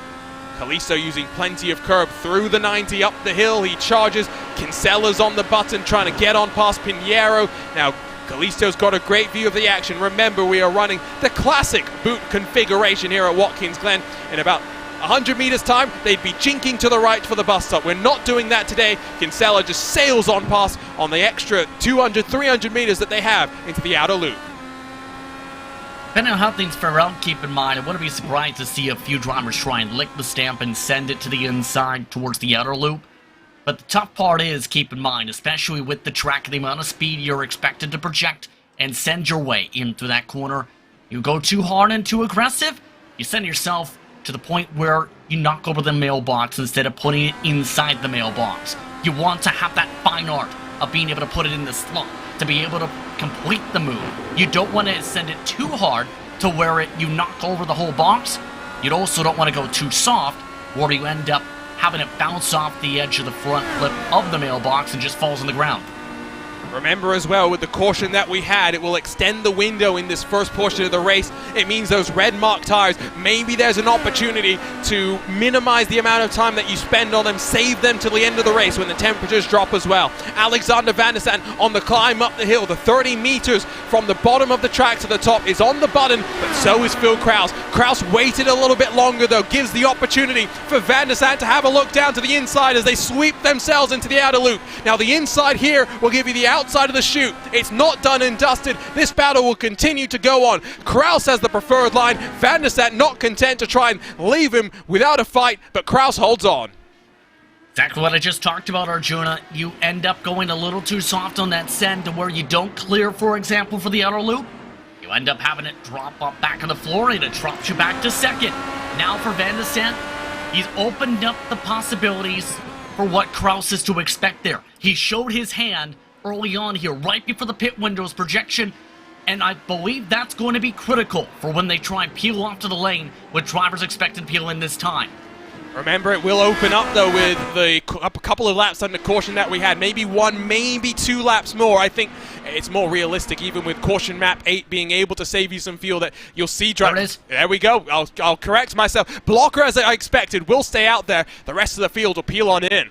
Kalisto using plenty of curb through the 90 up the hill. He charges. Kinsella's on the button trying to get on past Pinheiro. Now Kalisto's got a great view of the action. Remember, we are running the classic boot configuration here at Watkins Glen. In about 100 meters time, they'd be jinking to the right for the bus stop. We're not doing that today. Kinsella just sails on past on the extra 200, 300 meters that they have into the outer loop. Depending on how things fare out, keep in mind, I wouldn't be surprised to see a few drivers try and lick the stamp and send it to the inside towards the outer loop. But the tough part is, keep in mind, especially with the track, the amount of speed you're expected to project and send your way into that corner. You go too hard and too aggressive, you send yourself to the point where you knock over the mailbox instead of putting it inside the mailbox. You want to have that fine art of being able to put it in the slot, to be able to complete the move. You don't want to send it too hard to where you knock over the whole box. You also don't want to go too soft where you end up having it bounce off the edge of the front lip of the mailbox and just falls on the ground. Remember as well, with the caution that we had, it will extend the window in this first portion of the race. It means those red mark tires, maybe there's an opportunity to minimize the amount of time that you spend on them, save them till the end of the race when the temperatures drop as well. Alexander Van der Sande on the climb up the hill, the 30 meters from the bottom of the track to the top is on the button, but so is Phil Kraus. Kraus waited a little bit longer though, gives the opportunity for Van der Sande to have a look down to the inside as they sweep themselves into the outer loop. Now the inside here will give you the outside of the chute. It's not done and dusted. This battle will continue to go on. Kraus has the preferred line. Van der Sande not content to try and leave him without a fight, but Kraus holds on. Exactly what I just talked about, Arjuna. You end up going a little too soft on that send to where you don't clear, for example, for the outer loop. You end up having it drop up back on the floor and it drops you back to second. Now for Van der Sande, he's opened up the possibilities for what Kraus is to expect there. He showed his hand early on here, right before the pit window's projection, and I believe that's going to be critical for when they try and peel off to the lane with drivers expected to peel in this time. Remember, it will open up, though, with a couple of laps under caution that we had. Maybe 1, maybe 2 laps more. I think it's more realistic, even with caution map 8 being able to save you some fuel, that you'll see drivers. There we go. I'll correct myself. Blocker, as I expected, will stay out there. The rest of the field will peel on in.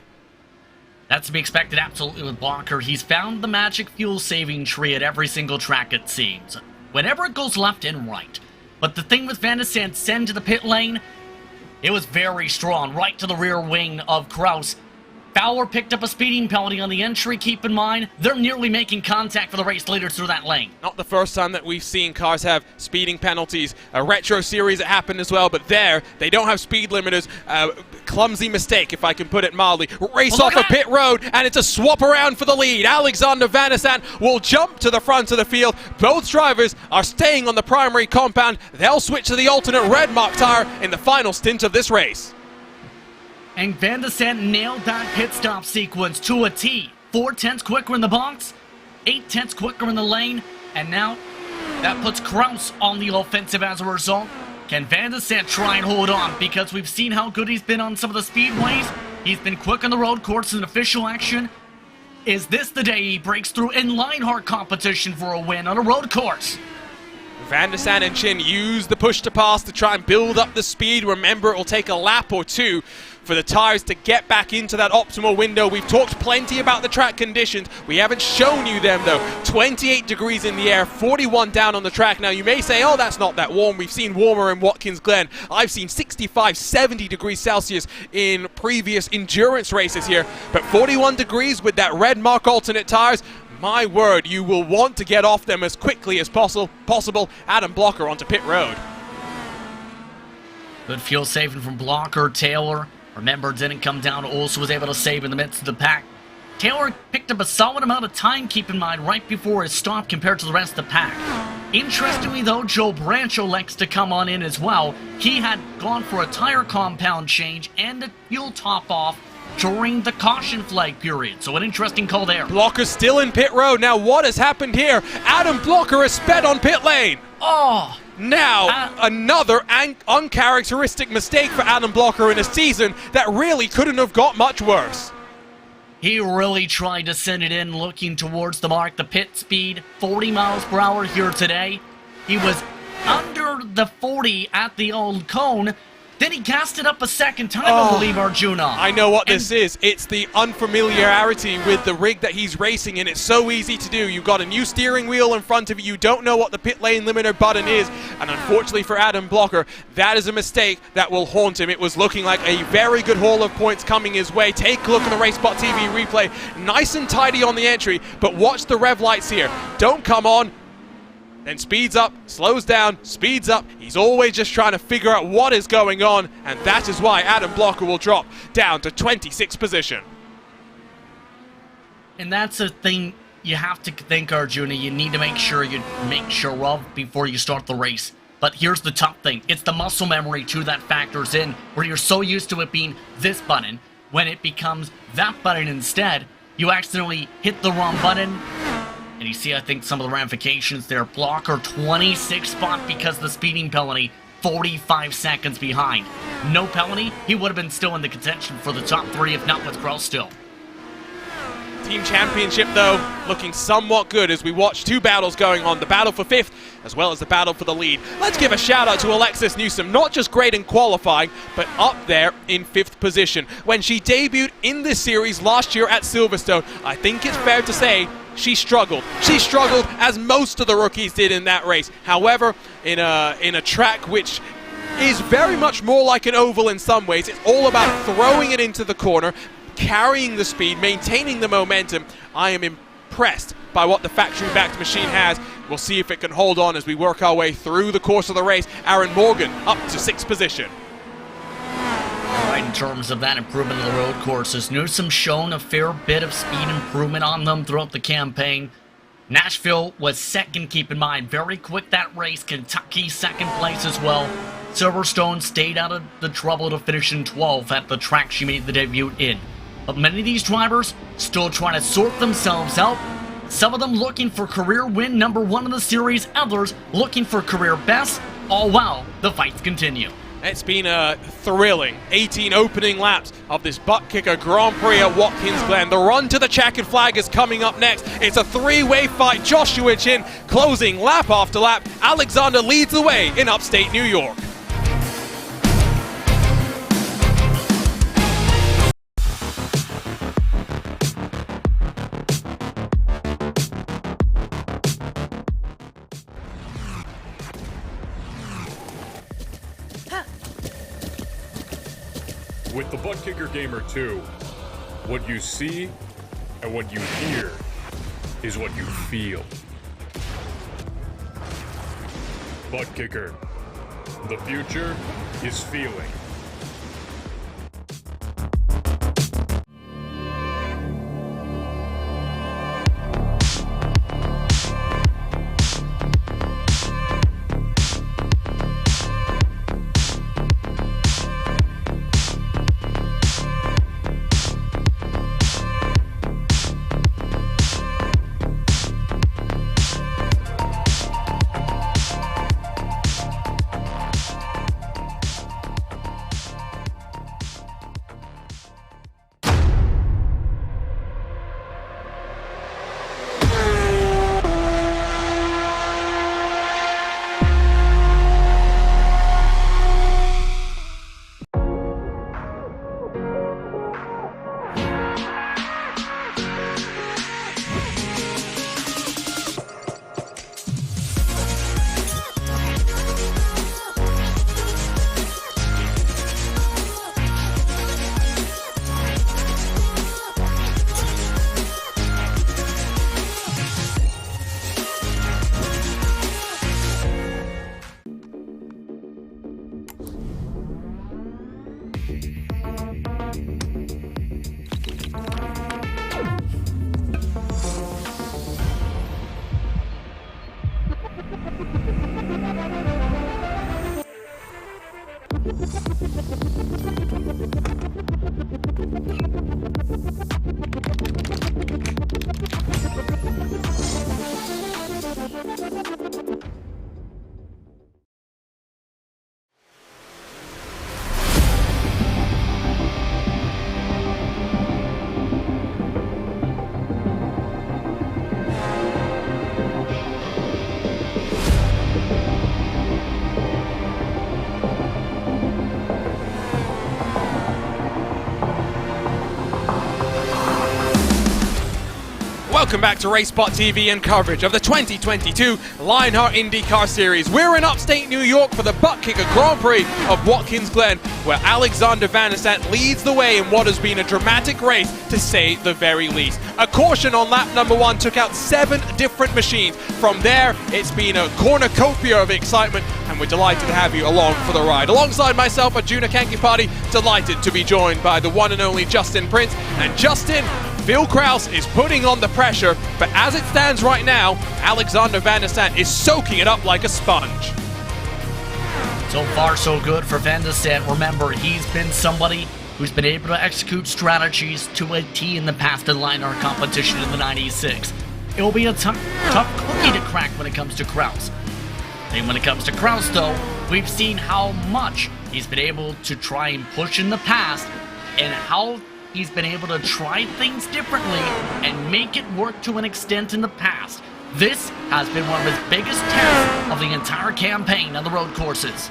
That's to be expected, absolutely, with Blocker. He's found the magic fuel-saving tree at every single track, it seems. Whenever it goes left and right. But the thing with Van der Sande, send to the pit lane, it was very strong, right to the rear wing of Kraus. Fowler picked up a speeding penalty on the entry. Keep in mind, they're nearly making contact for the race leaders through that lane. Not the first time that we've seen cars have speeding penalties. A retro series it happened as well, but there, they don't have speed limiters. Clumsy mistake, if I can put it mildly. Race off a pit road, and it's a swap around for the lead. Alexander Van der Sande will jump to the front of the field. Both drivers are staying on the primary compound. They'll switch to the alternate red mark tire in the final stint of this race. And Van der Sande nailed that pit stop sequence to a T. 4/10 quicker in the box, 8/10 quicker in the lane, and now that puts Kraus on the offensive as a result. Can Van der Sande try and hold on? Because we've seen how good he's been on some of the speedways. He's been quick on the road course in official action. Is this the day he breaks through in Lionheart competition for a win on a road course? Van der Sande and Chin use the push to pass to try and build up the speed. Remember, it will take a lap or two for the tires to get back into that optimal window. We've talked plenty about the track conditions. We haven't shown you them though. 28 degrees in the air, 41 down on the track. Now you may say, oh, that's not that warm. We've seen warmer in Watkins Glen. I've seen 65, 70 degrees Celsius in previous endurance races here. But 41 degrees with that red mark alternate tires, my word, you will want to get off them as quickly as possible. Adam Blocker onto pit road. Good fuel saving from Blocker. Taylor, remember, didn't come down. Also was able to save in the midst of the pack. Taylor picked up a solid amount of time, keep in mind, right before his stop compared to the rest of the pack. Interestingly, though, Joe Brancho likes to come on in as well. He had gone for a tire compound change and a fuel top-off during the caution flag period. So an interesting call there. Blocker still in pit road. Now what has happened here? Adam Blocker has sped on pit lane. Oh! Now, another uncharacteristic mistake for Adam Blocker in a season that really couldn't have got much worse. He really tried to send it in, looking towards the mark. The pit speed, 40 miles per hour here today. He was under the 40 at the old cone. Then he cast it up a second time, I believe, Arjuna. I know what this is. It's the unfamiliarity with the rig that he's racing in. It's so easy to do. You've got a new steering wheel in front of you. You don't know what the pit lane limiter button is. And unfortunately for Adam Blocker, that is a mistake that will haunt him. It was looking like a very good haul of points coming his way. Take a look at the RaceSpot TV replay. Nice and tidy on the entry, but watch the rev lights here. Don't come on, then speeds up, slows down, speeds up. He's always just trying to figure out what is going on, and that is why Adam Blocker will drop down to 26th position. And that's a thing you have to think, Arjuna. You need to make sure of before you start the race. But here's the tough thing. It's the muscle memory, too, that factors in, where you're so used to it being this button. When it becomes that button instead, you accidentally hit the wrong button. And you see, I think, some of the ramifications there. Blocker, 26th spot because of the speeding penalty, 45 seconds behind. No penalty, he would have been still in the contention for the top 3, if not with Kraus still. Team championship, though, looking somewhat good as we watch two battles going on, the battle for 5th as well as the battle for the lead. Let's give a shout out to Alexis Newsom, not just great in qualifying, but up there in 5th position. When she debuted in this series last year at Silverstone, I think it's fair to say she struggled. She struggled as most of the rookies did in that race. However, in a track which is very much more like an oval in some ways, it's all about throwing it into the corner, carrying the speed, maintaining the momentum. I am impressed by what the factory-backed machine has. We'll see if it can hold on as we work our way through the course of the race. Aaron Morgan up to 6th position. Right, in terms of that improvement of the road courses, Newsom shown a fair bit of speed improvement on them throughout the campaign. Nashville was second, keep in mind, very quick that race. Kentucky second place as well. Silverstone stayed out of the trouble to finish in 12th at the track she made the debut in. But many of these drivers still trying to sort themselves out. Some of them looking for career win number 1 in the series, others looking for career best, all while the fights continue. It's been a thrilling 18 opening laps of this butt kicker Grand Prix at Watkins Glen. The run to the checkered flag is coming up next. It's a three-way fight. Joshua Chin closing lap after lap. Alexander leads the way in upstate New York. With the Butt Kicker Gamer 2, what you see and what you hear is what you feel. Butt Kicker. The future is feeling. Welcome back to RaceSpot TV and coverage of the 2022 Lionheart IndyCar Series. We're in upstate New York for the Butt Kicker Grand Prix of Watkins Glen, where Alexander Van der Sant leads the way in what has been a dramatic race, to say the very least. A caution on lap number 1 took out 7 different machines. From there, it's been a cornucopia of excitement, and we're delighted to have you along for the ride. Alongside myself, Arjuna Kankipati, delighted to be joined by the one and only Justin Prince. And Justin, Phil Kraus is putting on the pressure, but as it stands right now, Alexander Van der Sant is soaking it up like a sponge. So far, so good for Van der Sant. Remember, he's been somebody who's been able to execute strategies to a T in the past in Lionheart competition in the 96. It will be a tough cookie to crack when it comes to Kraus. And when it comes to Kraus, though, we've seen how much he's been able to try and push in the past, and how he's been able to try things differently and make it work to an extent in the past. This has been one of his biggest tests of the entire campaign on the road courses.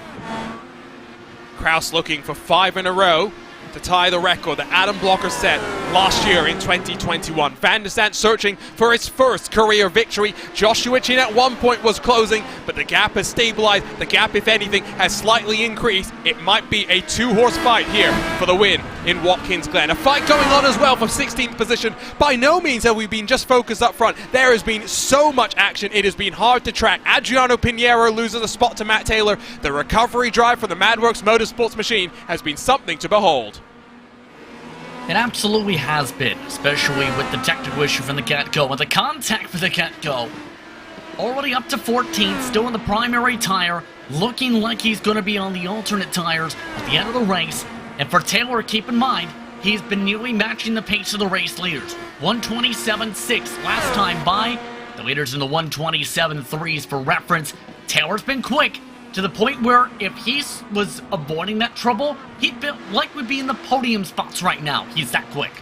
Kraus looking for 5 in a row to tie the record that Adam Blocker set last year in 2021. Van der Sant searching for his first career victory. Joshua Chin at one point was closing, but the gap has stabilized. The gap, if anything, has slightly increased. It might be a 2-horse fight here for the win in Watkins Glen. A fight going on as well for 16th position. By no means have we been just focused up front. There has been so much action. It has been hard to track. Adriano Pinheiro loses a spot to Matt Taylor. The recovery drive from the Madworks Motorsports machine has been something to behold. It absolutely has been, especially with the technical issue from the get-go, and the contact from the get-go. Already up to 14th, still in the primary tire, looking like he's going to be on the alternate tires at the end of the race. And for Taylor, keep in mind, he's been nearly matching the pace of the race leaders. 127.6 last time by. The leaders in the 127.3s for reference. Taylor's been quick, to the point where if he was avoiding that trouble, he'd likely be in the podium spots right now. He's that quick.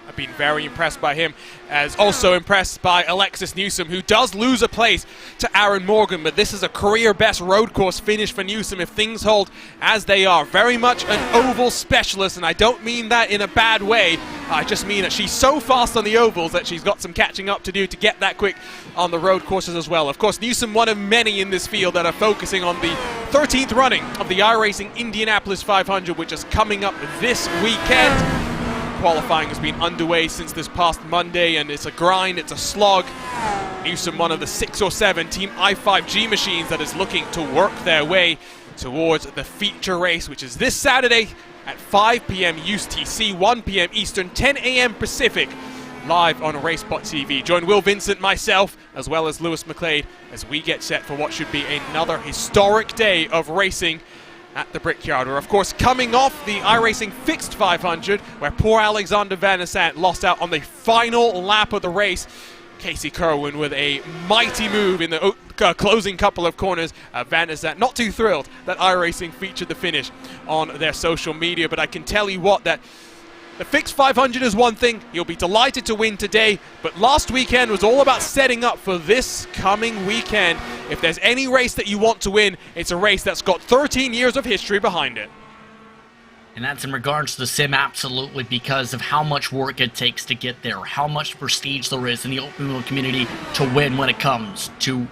I've been very impressed by him, as also impressed by Alexis Newsom, who does lose a place to Aaron Morgan, but this is a career-best road course finish for Newsom if things hold as they are. Very much an oval specialist, and I don't mean that in a bad way. I just mean that she's so fast on the ovals that she's got some catching up to do to get that quick on the road courses as well. Of course, Newsom, one of many in this field that are focusing on the 13th running of the iRacing Indianapolis 500, which is coming up this weekend. Qualifying has been underway since this past Monday, and it's a grind, it's a slog. Newsom, one of the 6 or 7 Team i5G machines that is looking to work their way towards the feature race, which is this Saturday at 5 p.m. UTC, 1 p.m. Eastern, 10 a.m. Pacific, live on RaceBot TV. Join Will Vincent, myself, as well as Lewis McLeod, as we get set for what should be another historic day of racing at the Brickyard. We're, of course, coming off the iRacing Fixed 500, where poor Alexander Van der Sant lost out on the final lap of the race. Casey Kerwin with a mighty move in the closing couple of corners. Van der Sant not too thrilled that iRacing featured the finish on their social media, but I can tell you what, that the Fixed 500 is one thing. He'll be delighted to win today, but last weekend was all about setting up for this coming weekend. If there's any race that you want to win, it's a race that's got 13 years of history behind it. And that's in regards to the sim, absolutely, because of how much work it takes to get there, how much prestige there is in the open wheel community to win when it comes to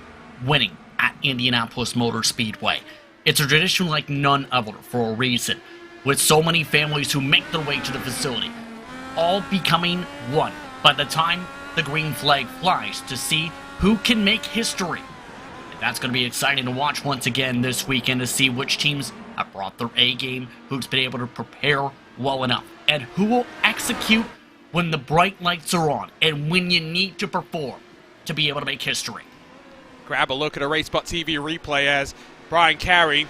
winning at Indianapolis Motor Speedway. It's a tradition like none other for a reason, with so many families who make their way to the facility, all becoming one by the time the green flag flies, to see who can make history. And that's going to be exciting to watch once again this weekend, to see which teams have brought their A game, who's been able to prepare well enough, and who will execute when the bright lights are on and when you need to perform to be able to make history. Grab a look at a RaceBot TV replay as Brian Carey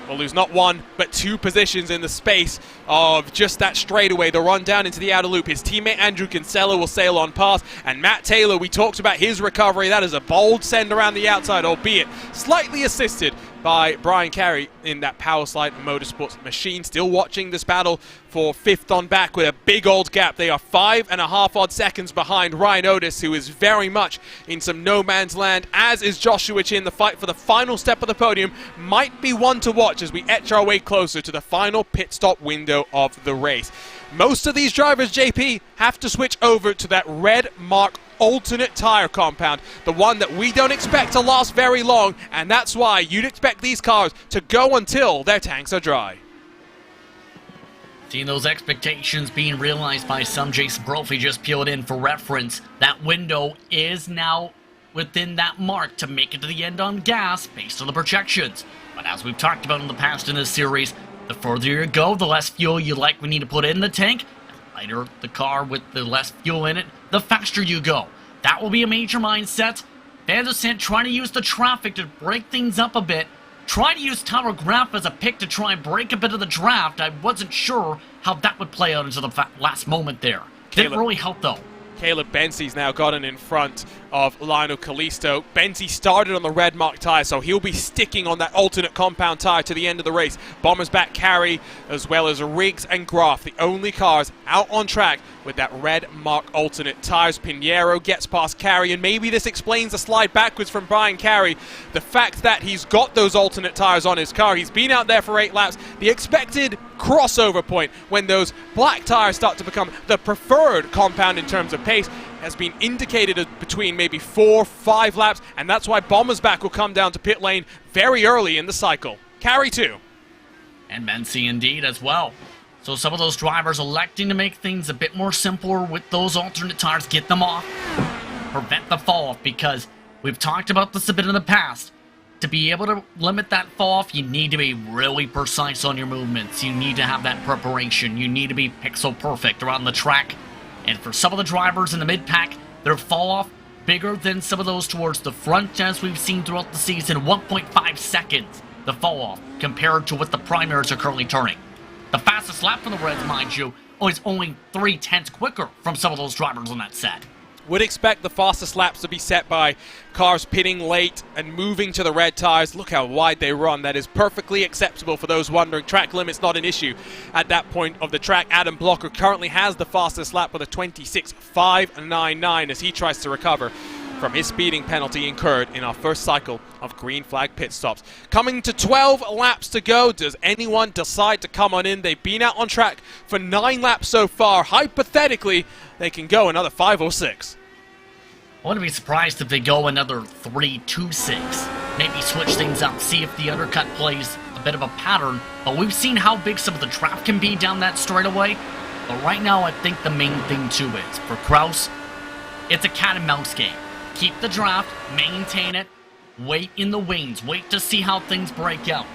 will lose not 1, but 2 positions in the space of just that straightaway, the run down into the outer loop. His teammate Andrew Kinsella will sail on past, and Matt Taylor, we talked about his recovery. That is a bold send around the outside, albeit slightly assisted by Brian Carey in that Power Slide Motorsports machine. Still watching this battle for 5th on back with a big old gap. They are 5.5 odd seconds behind Ryan Otis, who is very much in some no man's land, as is Joshua Chin. The fight for the final step of the podium might be one to watch as we etch our way closer to the final pit stop window of the race. Most of these drivers, JP, have to switch over to that red mark alternate tire compound, the one that we don't expect to last very long, and that's why you'd expect these cars to go until their tanks are dry. Seeing those expectations being realized by some, Jason Brophy just peeled in for reference. That window is now within that mark to make it to the end on gas based on the projections. But as we've talked about in the past in this series, the further you go, the less fuel you likely need to put in the tank. The lighter the car with the less fuel in it, the faster you go. That will be a major mindset. Van der Sant trying to use the traffic to break things up a bit. Try to use Tyler Graff as a pick to try and break a bit of the draft. I wasn't sure how that would play out until the last moment there. Didn't really help, though. Caleb Bensey's now gotten in front of Lionel Kalisto. Bensey started on the red marked tyre, so he'll be sticking on that alternate compound tyre to the end of the race. Bombers back Carey, as well as Riggs and Graf, the only cars out on track with that red mark alternate tyres. Pinheiro gets past Carey, and maybe this explains the slide backwards from Brian Carey. The fact that he's got those alternate tyres on his car, he's been out there for 8 laps. The expected crossover point when those black tyres start to become the preferred compound in terms of pace has been indicated as between maybe 4-5 laps, and that's why Bombers back will come down to pit lane very early in the cycle. Carey 2. And Bensey indeed as well. So some of those drivers electing to make things a bit more simpler with those alternate tires, get them off, prevent the fall off, because we've talked about this a bit in the past. To be able to limit that fall off, you need to be really precise on your movements. You need to have that preparation. You need to be pixel perfect around the track. And for some of the drivers in the mid-pack, their fall off bigger than some of those towards the front, as we've seen throughout the season. 1.5 seconds, the fall off, compared to what the primaries are currently turning. The fastest lap for the Reds, mind you, is only 3/10 quicker from some of those drivers on that set. Would expect the fastest laps to be set by cars pitting late and moving to the red tyres. Look how wide they run. That is perfectly acceptable for those wondering. Track limit's not an issue at that point of the track. Adam Blocker currently has the fastest lap with a 26.599 as he tries to recover from his speeding penalty incurred in our first cycle of green flag pit stops. Coming to 12 laps to go. Does anyone decide to come on in? They've been out on track for 9 laps so far. Hypothetically, they can go another 5 or 6. I wouldn't be surprised if they go another 3-2-6. Maybe switch things up, see if the undercut plays a bit of a pattern. But we've seen how big some of the trap can be down that straightaway. But right now, I think the main thing too is, for Kraus, it's a cat and mouse game. Keep the draft, maintain it, wait in the wings, wait to see how things break out.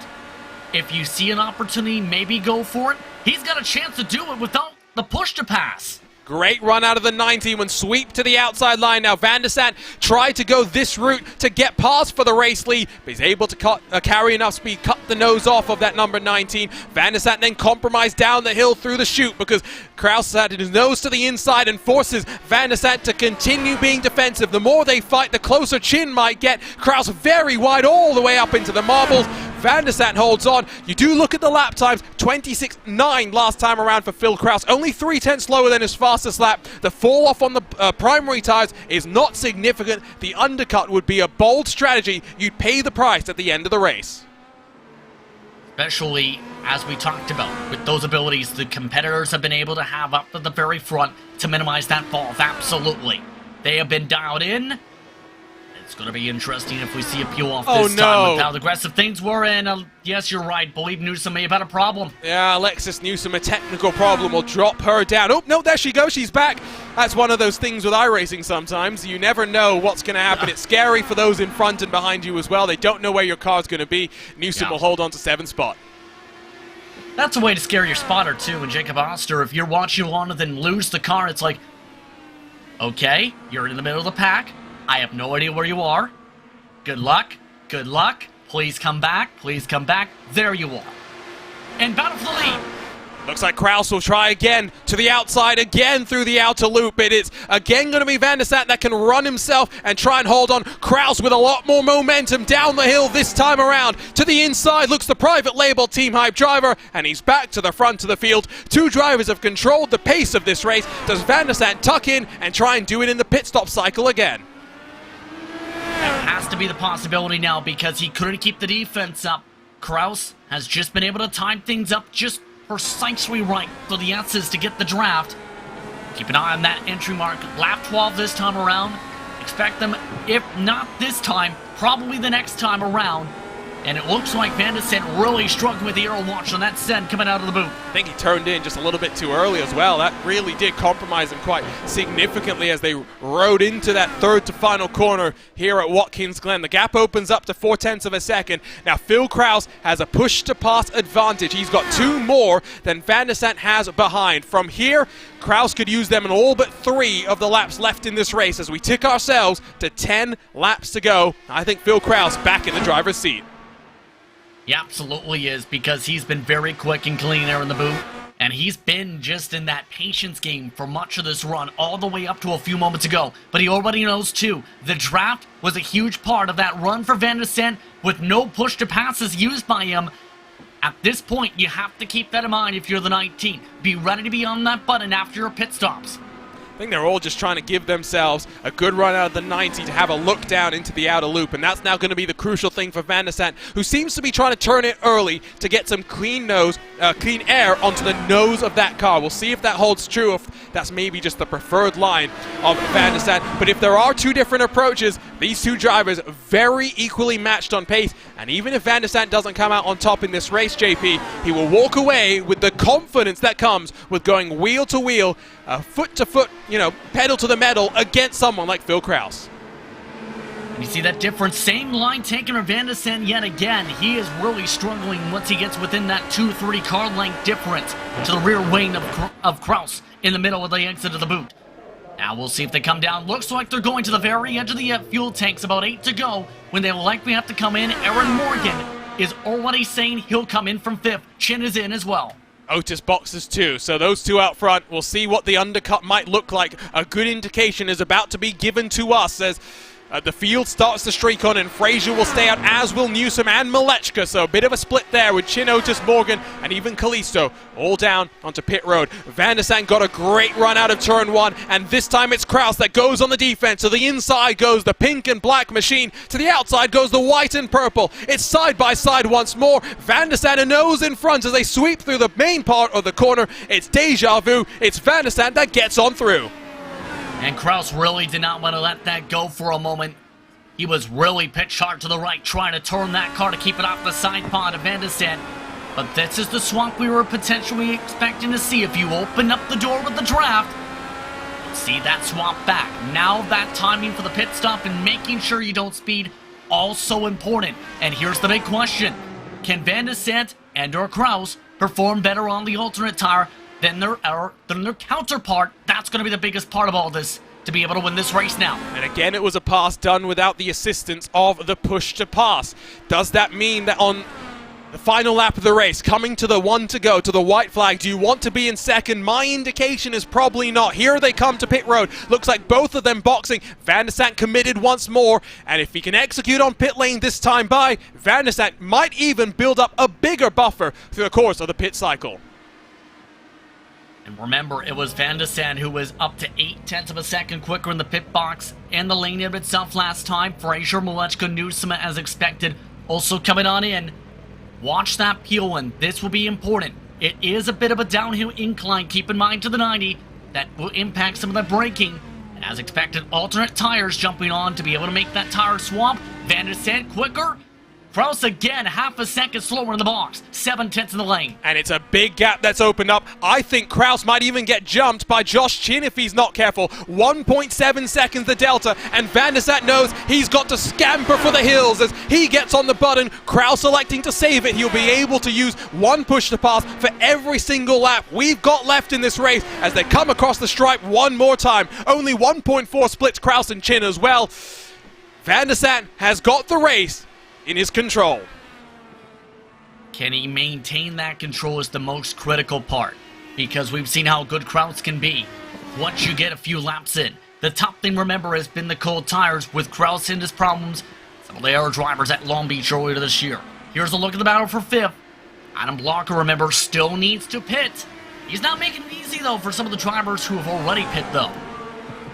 If you see an opportunity, maybe go for it. He's got a chance to do it without the push to pass. Great run out of the 19 when sweep to the outside line. Now Van der Sat tried to go this route to get past for the race lead, but he's able to carry enough speed, cut the nose off of that number 19. Van der Sat then compromised down the hill through the chute because Kraus had his nose to the inside and forces Van der Sat to continue being defensive. The more they fight, the closer Chin might get. Kraus very wide all the way up into the marbles. Van der Sat holds on. You do look at the lap times, 26.9 last time around for Phil Kraus, only 3/10 slower than his fastest lap. The fall off on the primary tires is not significant. The undercut would be a bold strategy. You'd pay the price at the end of the race. Especially, as we talked about, with those abilities the competitors have been able to have up at the very front to minimize that fall off. Absolutely. They have been dialed in. It's going to be interesting if we see a peel off this time with how aggressive things were. And yes, you're right. Believe Newsom may have had a problem. Yeah, Alexis Newsom, a technical problem will drop her down. Oh, no, there she goes. She's back. That's one of those things with iRacing sometimes. You never know what's going to happen. It's scary for those in front and behind you as well. They don't know where your car's going to be. Newsom will hold on to 7th spot. That's a way to scare your spotter, too. And Jacob Oster, if you're watching along and then lose the car, it's like, okay, you're in the middle of the pack. I have no idea where you are. Good luck. Good luck. Please come back. Please come back. There you are. And battle for the lead. Looks like Kraus will try again to the outside, again through the outer loop. It is again going to be Van der Sat that can run himself and try and hold on. Kraus with a lot more momentum down the hill this time around. To the inside looks the private label Team Hype driver, and he's back to the front of the field. 2 drivers have controlled the pace of this race. Does Van der Sat tuck in and try and do it in the pit stop cycle again? That has to be the possibility now because he couldn't keep the defense up. Kraus has just been able to time things up just precisely right for the S's to get the draft. Keep an eye on that entry mark. Lap 12 this time around. Expect them, if not this time, probably the next time around. And it looks like Van der Sat really struggling with the aero launch on that send coming out of the boot. I think he turned in just a little bit too early as well. That really did compromise him quite significantly as they rode into that third to final corner here at Watkins Glen. The gap opens up to 0.4 of a second. Now Phil Kraus has a push to pass advantage. He's got 2 more than Van der Sat has behind. From here, Kraus could use them in all but 3 of the laps left in this race as we tick ourselves to 10 laps to go. I think Phil Kraus back in the driver's seat. He absolutely is, because he's been very quick and clean there in the boot. And he's been just in that patience game for much of this run, all the way up to a few moments ago. But he already knows, too, the draft was a huge part of that run for Van de Sande, with no push to passes used by him. At this point, you have to keep that in mind if you're the 19. Be ready to be on that button after your pit stops. I think they're all just trying to give themselves a good run out of the 90 to have a look down into the outer loop, and that's now going to be the crucial thing for Van de Sande, who seems to be trying to turn it early to get some clean air onto the nose of that car. We'll see if that holds true, if that's maybe just the preferred line of Van de Sande. But if there are two different approaches, these two drivers very equally matched on pace, and even if Van de Sande doesn't come out on top in this race, JP, he will walk away with the confidence that comes with going wheel to wheel, foot to foot, pedal to the metal against someone like Phil Kraus. You see that difference? Same line taken for Van de Sande yet again. He is really struggling once he gets within that 2-3 car length difference to the rear wing of Kraus in the middle of the exit of the boot. Now we'll see if they come down. Looks like they're going to the very edge of the fuel tanks. About 8 to go when they likely have to come in. Aaron Morgan is already saying he'll come in from 5th. Chin is in as well. Otis boxes too, so those two out front. We'll see what the undercut might look like. A good indication is about to be given to us as the field starts to streak on, and Frazier will stay out, as will Newsom and Malechka. So a bit of a split there with Chin, Otis, Morgan, and even Kalisto all down onto pit road. Van de Sande got a great run out of turn 1, and this time it's Kraus that goes on the defense. To the inside goes the pink and black machine. To the outside goes the white and purple. It's side by side once more. Van de Sande nose in front as they sweep through the main part of the corner. It's deja vu. It's Van de Sande that gets on through. And Kraus really did not want to let that go for a moment. He was really pitch hard to the right, trying to turn that car to keep it off the side pod of Van de Sande. But this is the swamp we were potentially expecting to see if you open up the door with the draft. See that swamp back. Now that timing for the pit stop and making sure you don't speed, also important. And here's the big question. Can Van de Sande and or Kraus perform better on the alternate tire than their counterpart? That's going to be the biggest part of all this, to be able to win this race now. And again, it was a pass done without the assistance of the push to pass. Does that mean that on the final lap of the race, coming to the 1 to go, to the white flag, do you want to be in second? My indication is probably not. Here they come to pit road. Looks like both of them boxing. Van de Sande committed once more, and if he can execute on pit lane this time by, Van de Sande might even build up a bigger buffer through the course of the pit cycle. And remember, it was Van de Sande who was up to 0.8 of a second quicker in the pit box and the lane of itself last time. Frazier, Malechka, Newsom as expected, also coming on in. Watch that peel, and this will be important. It is a bit of a downhill incline, keep in mind, to the 90. That will impact some of the braking. And as expected, alternate tires jumping on to be able to make that tire swap. Van de Sande quicker. Kraus again, half a second slower in the box. 0.7 in the lane. And it's a big gap that's opened up. I think Kraus might even get jumped by Josh Chin if he's not careful. 1.7 seconds the delta, and Van de Sande knows he's got to scamper for the hills as he gets on the button. Kraus electing to save it. He'll be able to use one push to pass for every single lap we've got left in this race as they come across the stripe one more time. Only 1.4 splits Kraus and Chin as well. Van de Sande has got the race in his control. Can he maintain that control is the most critical part, because we've seen how good Kraus can be once you get a few laps in. The top thing, remember, has been the cold tires with Kraus and his problems. Some of the air drivers at Long Beach earlier this year. Here's a look at the battle for 5th. Adam Blocker, remember, still needs to pit. He's not making it easy, though, for some of the drivers who have already pit, though.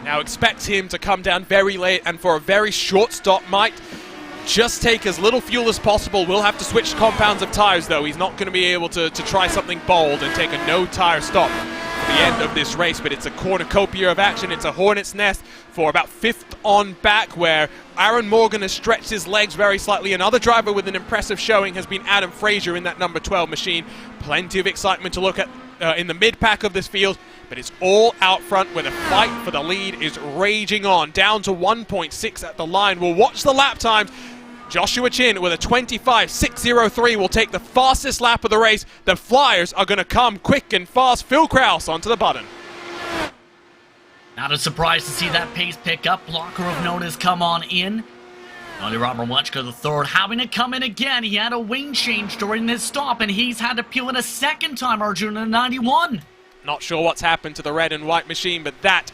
Now expect him to come down very late and for a very short stop. Might just take as little fuel as possible. We'll have to switch compounds of tires, though. He's not going to be able to try something bold and take a no-tire stop at the end of this race, but it's a cornucopia of action. It's a hornet's nest for about 5th on back, where Aaron Morgan has stretched his legs very slightly. Another driver with an impressive showing has been Adam Frazier in that number 12 machine. Plenty of excitement to look at in the mid-pack of this field, but it's all out front where the fight for the lead is raging on. Down to 1.6 at the line. We'll watch the lap times. Joshua Chin with a 25.603 will take the fastest lap of the race. The Flyers are going to come quick and fast. Phil Kraus onto the button. Not a surprise to see that pace pick up. Blocker of note has come on in. Johnny Robert Malechka III having to come in again. He had a wing change during this stop, and he's had to peel in a second time, Arjuna, in 91. Not sure what's happened to the red and white machine, but that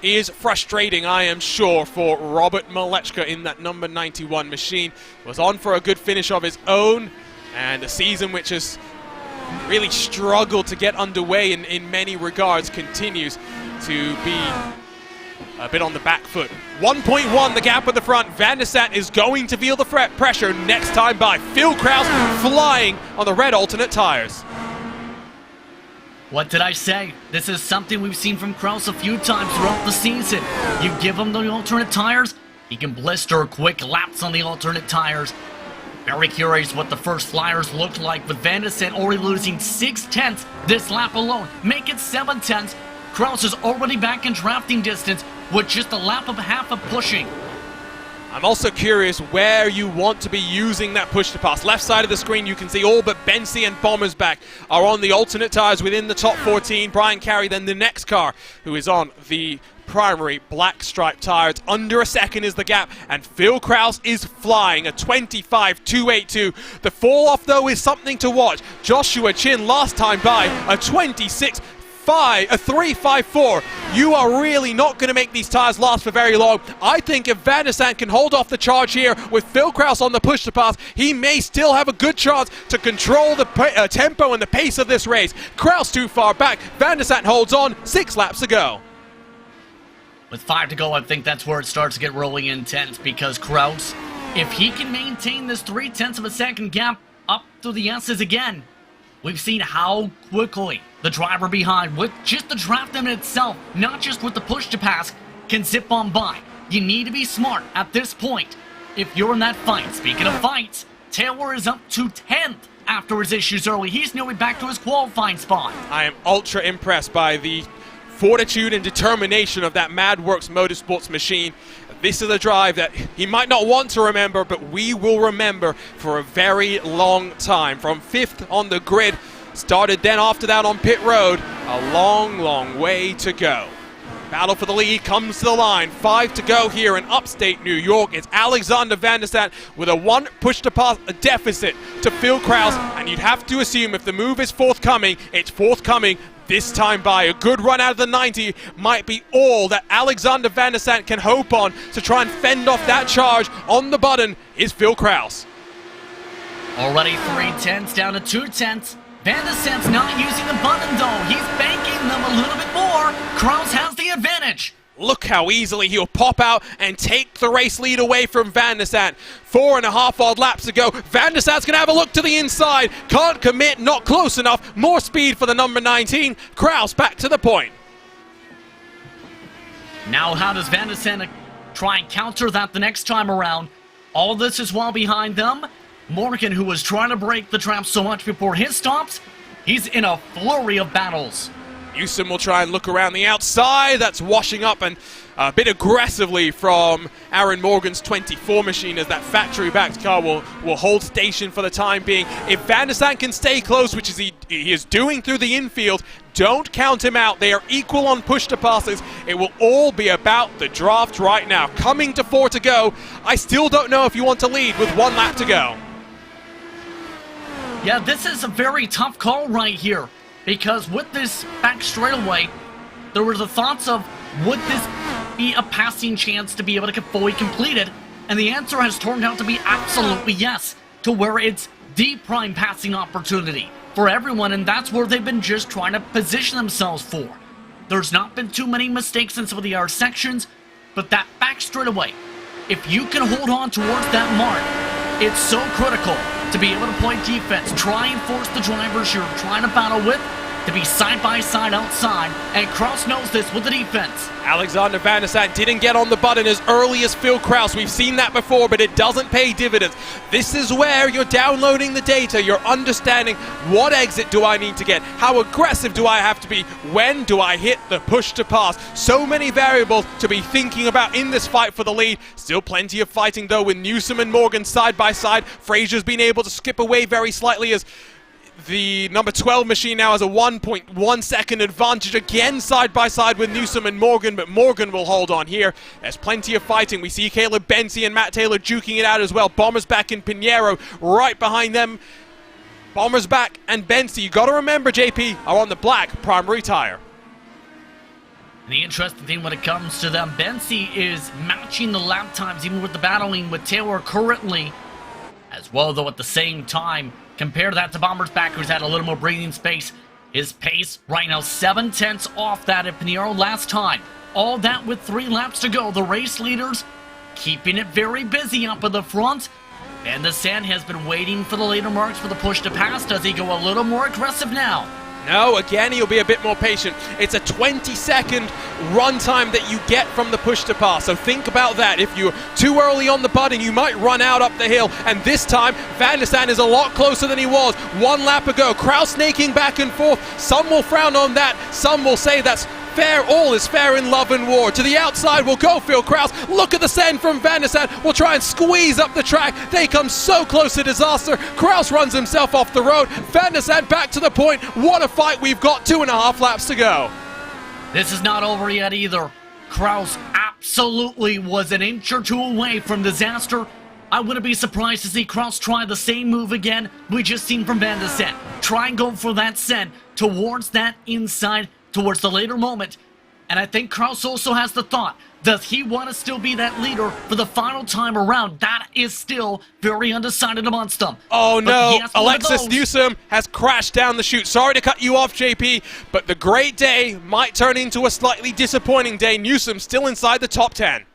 is frustrating, I am sure, for Robert Malechka in that number 91 machine. Was on for a good finish of his own, and a season which has really struggled to get underway in many regards continues to be a bit on the back foot. 1.1 the gap at the front. Van der Sat is going to feel the pressure next time by. Phil Kraus flying on the red alternate tires. What did I say? This is something we've seen from Kraus a few times throughout the season. You give him the alternate tires, he can blister quick laps on the alternate tires. Very curious what the first flyers looked like, with Van der Sat already losing 6/10 this lap alone. Make it 7/10. Kraus is already back in drafting distance with just a lap and a half of pushing. I'm also curious where you want to be using that push to pass. Left side of the screen, you can see all but Bensi and Bommersback are on the alternate tires within the top 14. Brian Carey, then the next car, who is on the primary black stripe tires. Under a second is the gap, and Phil Kraus is flying a 25.282. The fall off, though, is something to watch. Joshua Chin last time by a 3.54. You are really not going to make these tires last for very long. I think if Van der Sat can hold off the charge here with Phil Kraus on the push to pass, he may still have a good chance to control the tempo and the pace of this race. Kraus too far back. Van der Sat holds on. 6 laps to go. With 5 to go, I think that's where it starts to get really intense, because Kraus, if he can maintain this 0.3 of a second gap up to the S's again, we've seen how quickly the driver behind, with just the draft in itself, not just with the push to pass, can zip on by. You need to be smart at this point if you're in that fight. Speaking of fights, Taylor is up to 10th after his issues early. He's nearly back to his qualifying spot. I am ultra impressed by the fortitude and determination of that MadWorks Motorsports machine. This is a drive that he might not want to remember, but we will remember for a very long time. From 5th on the grid, started then after that on pit road, a long, long way to go. Battle for the lead comes to the line. 5 to go here in upstate New York. It's Alexander Van der Sat with a 1 push to pass deficit to Phil Kraus, and you'd have to assume if the move is forthcoming, it's forthcoming this time by. A good run out of the 90 might be all that Alexander Van der Sat can hope on to try and fend off that charge. On the button is Phil Kraus. Already 3/10 down to 2/10. Van der Sat's not using the button though. He's banking them a little bit more. Kraus has the advantage. Look how easily he'll pop out and take the race lead away from Van der Sat. 4.5 odd laps to go. Van der Sat's going to have a look to the inside. Can't commit, not close enough. More speed for the number 19. Kraus back to the point. Now how does Van der Sat try and counter that the next time around? All this is while behind them, Morgan, who was trying to break the trap so much before his stops, he's in a flurry of battles. Newsom will try and look around the outside. That's washing up and a bit aggressively from Aaron Morgan's 24 machine, as that factory-backed car will hold station for the time being. If Van der Sat can stay close, which is he is doing through the infield, don't count him out. They are equal on push to passes. It will all be about the draft right now. Coming to 4 to go. I still don't know if you want to lead with 1 lap to go. Yeah, this is a very tough call right here, because with this back straightaway, there were the thoughts of, would this be a passing chance to be able to get fully completed? And the answer has turned out to be absolutely yes, to where it's the prime passing opportunity for everyone, and that's where they've been just trying to position themselves for. There's not been too many mistakes in some of the R sections, but that back straightaway, if you can hold on towards that mark, it's so critical to be able to play defense, try and force the drivers you're trying to battle with to be side by side outside, and Kraus knows this with the defense. Alexander Van der Sat didn't get on the button as early as Phil Kraus. We've seen that before, but it doesn't pay dividends. This is where you're downloading the data, you're understanding what exit do I need to get, how aggressive do I have to be, when do I hit the push to pass. So many variables to be thinking about in this fight for the lead. Still plenty of fighting though, with Newsom and Morgan side by side. Fraser's been able to skip away very slightly as The number 12 machine now has a 1.1 second advantage, again side by side with Newsom and Morgan, but Morgan will hold on here. There's plenty of fighting. We see Caleb Benzie and Matt Taylor duking it out as well. Bombers back and Pinheiro right behind them. Bombers back and Benzie, you got to remember, JP, are on the black primary tire. The interesting thing when it comes to them, Benzie is matching the lap times even with the battling with Taylor currently as well, though at the same time, compare that to Bombers back, who's had a little more breathing space. His pace right now 7/10 off that of Pinheiro last time. All that with 3 laps to go. The race leaders keeping it very busy up in the front. And the Sand has been waiting for the later marks for the push to pass. Does he go a little more aggressive now? No, again, he'll be a bit more patient. It's a 20-second run time that you get from the push to pass. So think about that. If you're too early on the button, you might run out up the hill. And this time, Van der Sande is a lot closer than he was 1 lap ago. Kraus snaking back and forth. Some will frown on that. Some will say that's fair. All is fair in love and war. To the outside will go Phil Kraus. Look at the send from Van der Sande. Will try and squeeze up the track. They come so close to disaster. Kraus runs himself off the road. Van der Sande back to the point. What a fight we've got. 2.5 laps to go. This is not over yet either. Kraus absolutely was an inch or 2 away from disaster. I wouldn't be surprised to see Kraus try the same move again we just seen from Van der Sande. Try and go for that send towards that inside, towards the later moment. And I think Kraus also has the thought, does he want to still be that leader for the final time around? That is still very undecided amongst them. Oh no, Alexis Newsom Newsom has crashed down the chute. Sorry to cut you off, JP, but the great day might turn into a slightly disappointing day. Newsom still inside the top 10.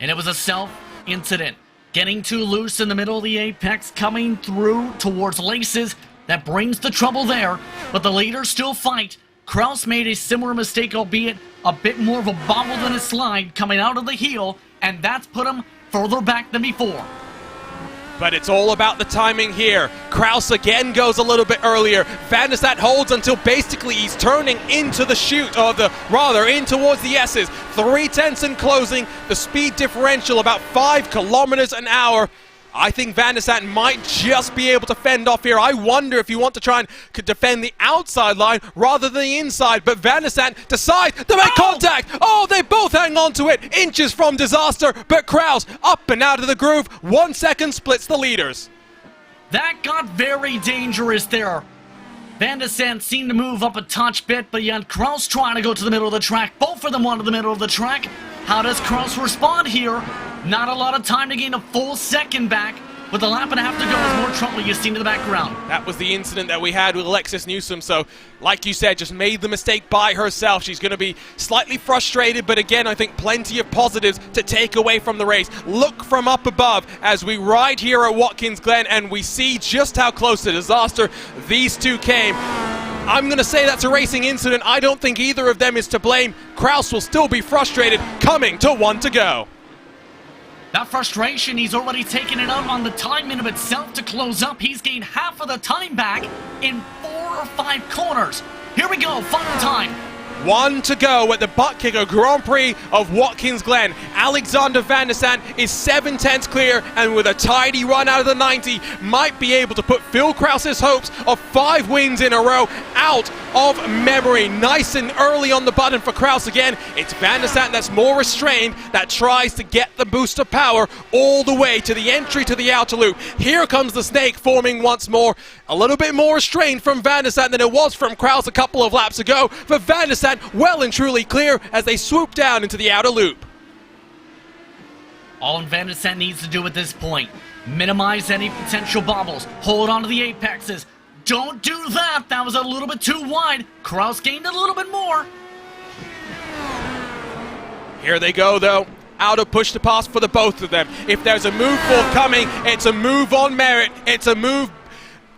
And it was a self-incident. Getting too loose in the middle of the apex, coming through towards Laces. That brings the trouble there, but the leaders still fight. Kraus made a similar mistake, albeit a bit more of a bobble than a slide coming out of the heel, and that's put him further back than before. But it's all about the timing here. Kraus again goes a little bit earlier. Van der Sande holds until basically he's turning into the chute, or in towards the S's. 3/10 in closing, the speed differential about 5 kilometers an hour. I think Van der Sande might just be able to fend off here. I wonder if you want to try and defend the outside line rather than the inside. But Van der Sande decides to make contact. Oh, they both hang on to it. Inches from disaster. But Kraus up and out of the groove. 1 second splits the leaders. That got very dangerous there. Van der Sande seemed to move up a touch bit, but yet Kraus trying to go to the middle of the track. Both of them wanted the middle of the track. How does Kraus respond here? Not a lot of time to gain a full second back. With a lap and a half to go, there's more trouble you see in the background. That was the incident that we had with Alexis Newsom. So, like you said, just made the mistake by herself. She's going to be slightly frustrated, but again, I think plenty of positives to take away from the race. Look from up above as we ride here at Watkins Glen, and we see just how close to disaster these two came. I'm going to say that's a racing incident. I don't think either of them is to blame. Kraus will still be frustrated, coming to 1 to go. That frustration, he's already taken it out on the time in of itself to close up. He's gained half of the time back in 4 or 5 corners. Here we go, final time. 1 to go at the Butt Kicker Grand Prix of Watkins Glen. Alexander Van der Sande is 7/10 clear, and with a tidy run out of the 90, might be able to put Phil Kraus's hopes of 5 wins in a row out of memory. Nice and early on the button for Kraus again. It's Van der Sande that's more restrained, that tries to get the boost of power all the way to the entry to the outer loop. Here comes the snake forming once more. A little bit more restrained from Van der Sande than it was from Kraus a couple of laps ago, but Van der Sande well and truly clear as they swoop down into the outer loop. All Van der Sande needs to do at this point, minimize any potential bobbles, hold on to the apexes. Don't do that, that was a little bit too wide. Kraus gained a little bit more. Here they go though. Out of push to pass for the both of them. If there's a move forthcoming, it's a move on merit. It's a move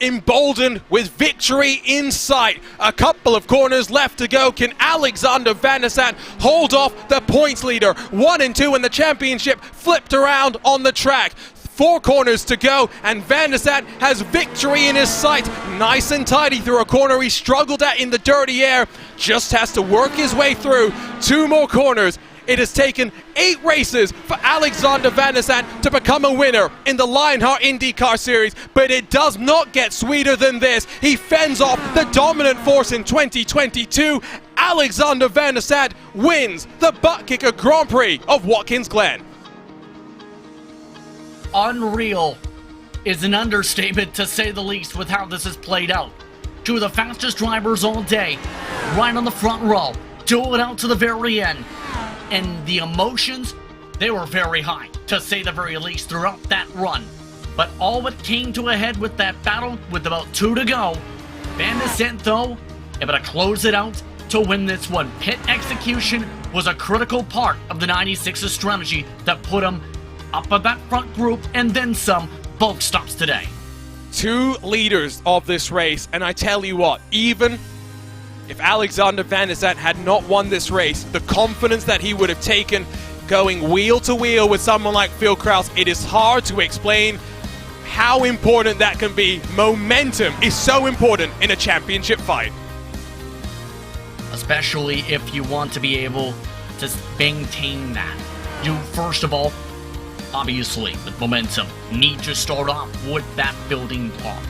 emboldened with victory in sight. A couple of corners left to go. Can Alexander Van der Sande hold off the points leader? 1 and 2 in the championship, flipped around on the track. 4 corners to go, and Van der Sande has victory in his sight. Nice and tidy through a corner he struggled at in the dirty air. Just has to work his way through. 2 more corners. It has taken 8 races for Alexander Van der Zandt to become a winner in the Lionheart IndyCar Series, but it does not get sweeter than this. He fends off the dominant force in 2022. Alexander Van der Zandt wins the Butt Kicker Grand Prix of Watkins Glen. Unreal is an understatement, to say the least, with how this has played out. 2 of the fastest drivers all day, right on the front row, do it out to the very end. And the emotions, they were very high, to say the very least, throughout that run. But all but came to a head with that battle with about 2 to go. Van der Zandt, though, able to close it out to win this one. Pit execution was a critical part of the 96's strategy that put him up at that front group and then some, both stops today. 2 leaders of this race, and I tell you what, even if Alexander Van der Zandt had not won this race, the confidence that he would have taken going wheel to wheel with someone like Phil Kraus, it is hard to explain how important that can be. Momentum is so important in a championship fight. Especially if you want to be able to maintain that. You, first of all, obviously, with momentum, need to start off with that building block.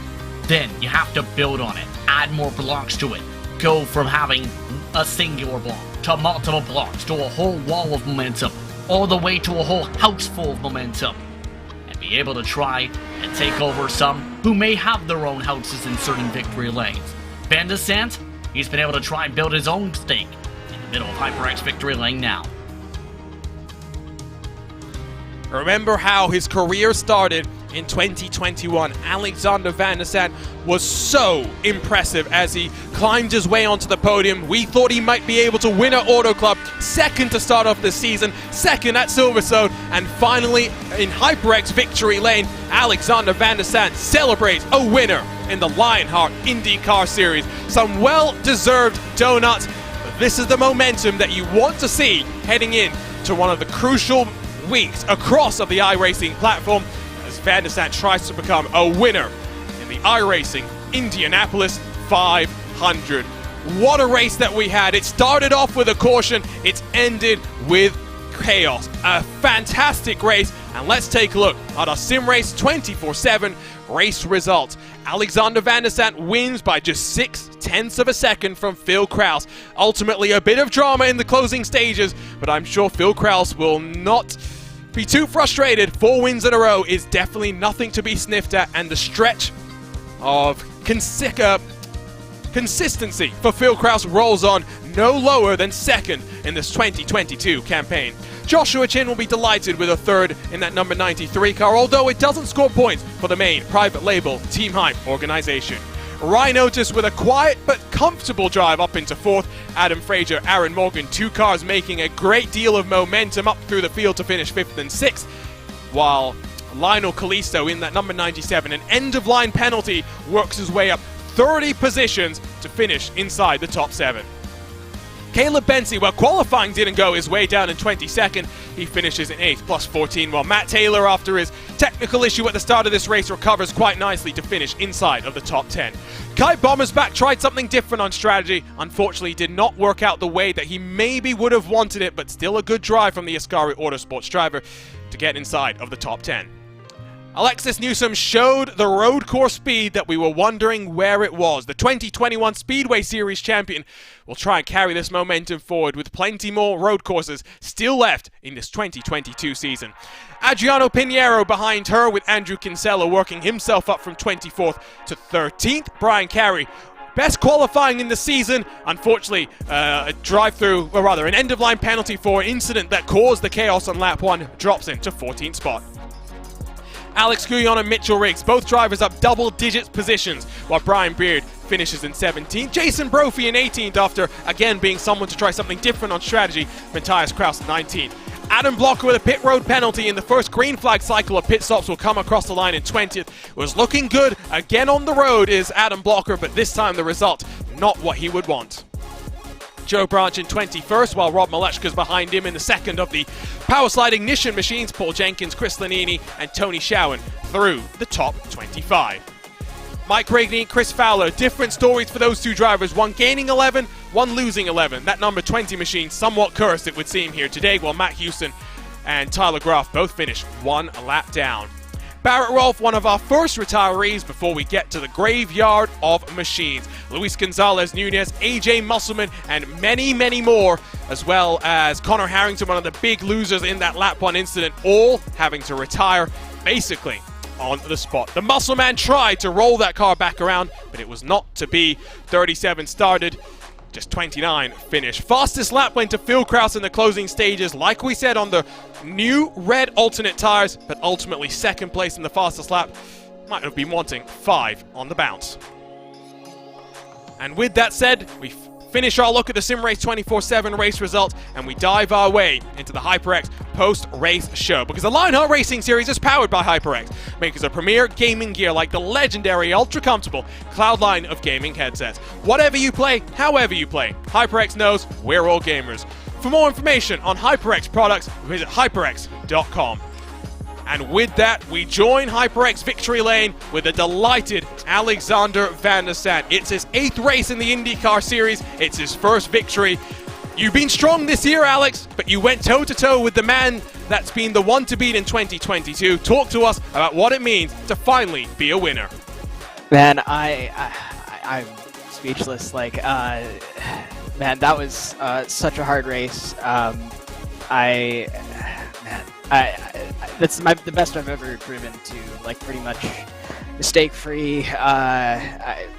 Then you have to build on it, add more blocks to it. Go from having a singular block to multiple blocks to a whole wall of momentum, all the way to a whole house full of momentum. And be able to try and take over some who may have their own houses in certain victory lanes. Van der Zandt, he's been able to try and build his own stake in the middle of HyperX victory lane now. Remember how his career started in 2021. Alexander Van der Zandt was so impressive as he climbed his way onto the podium. We thought he might be able to win at Auto Club, second to start off the season, second at Silverstone, and finally in HyperX victory lane, Alexander Van der Zandt celebrates a winner in the Lionheart IndyCar Series. Some well-deserved donuts. This is the momentum that you want to see heading in to one of the crucial weeks across of the iRacing platform as Van der Zandt tries to become a winner in the iRacing Indianapolis 500. What a race that we had. It started off with a caution, it's ended with chaos. A fantastic race, and let's take a look at our Sim Race 24/7 race results. Alexander Van der Zandt wins by just 0.6 of a second from Phil Kraus. Ultimately a bit of drama in the closing stages, but I'm sure Phil Kraus will not be too frustrated. 4 wins in a row is definitely nothing to be sniffed at, and the stretch of consistency for Phil Kraus rolls on, no lower than second in this 2022 campaign. Joshua Chin will be delighted with a third in that number 93 car, although it doesn't score points for the main private label Team Hype organization. Rhinotis with a quiet but comfortable drive up into 4th. Adam Fraser, Aaron Morgan, 2 cars making a great deal of momentum up through the field to finish 5th and 6th, while Lionel Callisto in that number 97, an end-of-line penalty, works his way up 30 positions to finish inside the top 7. Caleb Bensi, well, qualifying didn't go his way, down in 22nd. He finishes in 8th, plus 14, while Matt Taylor, after his technical issue at the start of this race, recovers quite nicely to finish inside of the top 10. Kai Bommersbach tried something different on strategy. Unfortunately, did not work out the way that he maybe would have wanted it, but still a good drive from the Ascari Autosports driver to get inside of the top 10. Alexis Newsom showed the road course speed that we were wondering where it was. The 2021 Speedway Series champion will try and carry this momentum forward with plenty more road courses still left in this 2022 season. Adriano Pinheiro behind her, with Andrew Kinsella working himself up from 24th to 13th. Brian Carey, best qualifying in the season. Unfortunately, a drive-through, or rather an end-of-line penalty for an incident that caused the chaos on lap 1, drops him to 14th spot. Alex Guyon and Mitchell Riggs, both drivers up double-digit positions, while Brian Beard finishes in 17th. Jason Brophy in 18th after, again, being someone to try something different on strategy. Matthias Kraus 19th. Adam Blocker with a pit road penalty in the first green flag cycle of pit stops will come across the line in 20th. Was looking good again on the road is Adam Blocker, but this time the result not what he would want. Joe Branch in 21st, while Rob Malechka's behind him in the second of the power slide ignition machines. Paul Jenkins, Chris Lanini, and Tony Showen through the top 25. Mike Rigney, Chris Fowler, different stories for those two drivers. One gaining 11, one losing 11. That number 20 machine somewhat cursed, it would seem, here today, while Matt Houston and Tyler Groff both finished one lap down. Barrett Rolfe, one of our first retirees before we get to the graveyard of machines. Luis Gonzalez Nunez, AJ Musselman, and many, many more, as well as Connor Harrington, one of the big losers in that lap 1 incident, all having to retire basically on the spot. The Muscleman tried to roll that car back around, but it was not to be. 37 started, just 29 finished. Fastest lap went to Phil Kraus in the closing stages, like we said, on the new red alternate tires, but ultimately second place in the fastest lap. Might have been wanting 5 on the bounce. And with that said, we finish our look at the SimRace 24/7 race results, and we dive our way into the HyperX post-race show, because the Lionheart Racing Series is powered by HyperX, makers of premier gaming gear like the legendary ultra-comfortable cloud line of gaming headsets. Whatever you play, however you play, HyperX knows we're all gamers. For more information on HyperX products, visit hyperx.com. And with that, we join HyperX victory lane with a delighted Alexander Van der Sant. It's his 8th race in the IndyCar Series. It's his first victory. You've been strong this year, Alex, but you went toe-to-toe with the man that's been the one to beat in 2022. Talk to us about what it means to finally be a winner. Man, I'm speechless. Man, that was such a hard race. That's the best I've ever driven to, pretty much mistake-free,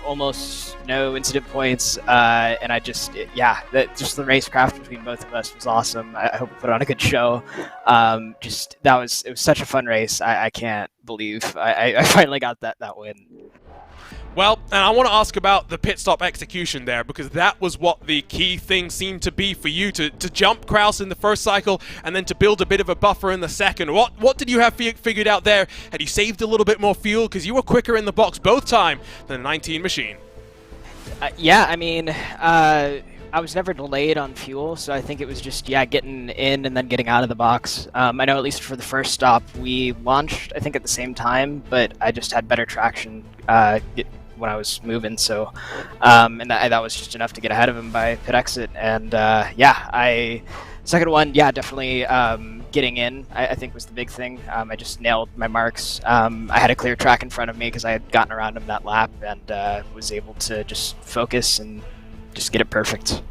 almost no incident points, and the racecraft between both of us was awesome. I hope we put on a good show. It was such a fun race. I can't believe I finally got that win. Well, and I want to ask about the pit stop execution there, because that was what the key thing seemed to be for you, to jump Kraus in the first cycle and then to build a bit of a buffer in the second. What did you have figured out there? Had you saved a little bit more fuel? Because you were quicker in the box both time than the 19 machine. I was never delayed on fuel, so I think it was just, getting in and then getting out of the box. I know at least for the first stop, we launched, I think, at the same time, but I just had better traction when I was moving, so that was just enough to get ahead of him by pit exit. And second one, definitely getting in, I think, was the big thing. I just nailed my marks. I had a clear track in front of me because I had gotten around him that lap, and was able to just focus and just get it perfect.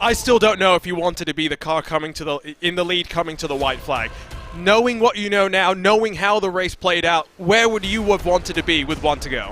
I still don't know if you wanted to be the car in the lead coming to the white flag. Knowing what you know now, knowing how the race played out, where would you have wanted to be with 1 to go?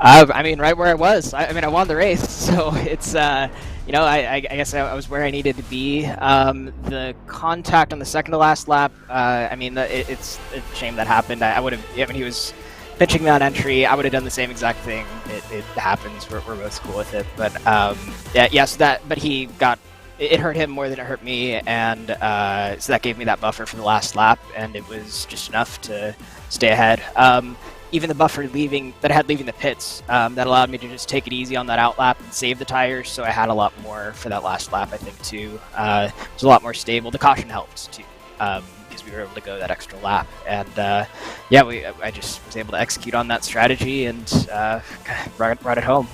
Right where I was. I won the race, so it's I guess I was where I needed to be. The contact on the second to last lap, it's a shame that happened. I would have, he was pitching that entry, I would have done the same exact thing. It happens. We're both cool with it, but but he got. It hurt him more than it hurt me, and so that gave me that buffer for the last lap, and it was just enough to stay ahead. Even the buffer leaving the pits, that allowed me to just take it easy on that out lap and save the tires, so I had a lot more for that last lap, I think, too. It was a lot more stable. The caution helped, too, because we were able to go that extra lap. And, I just was able to execute on that strategy and brought it home.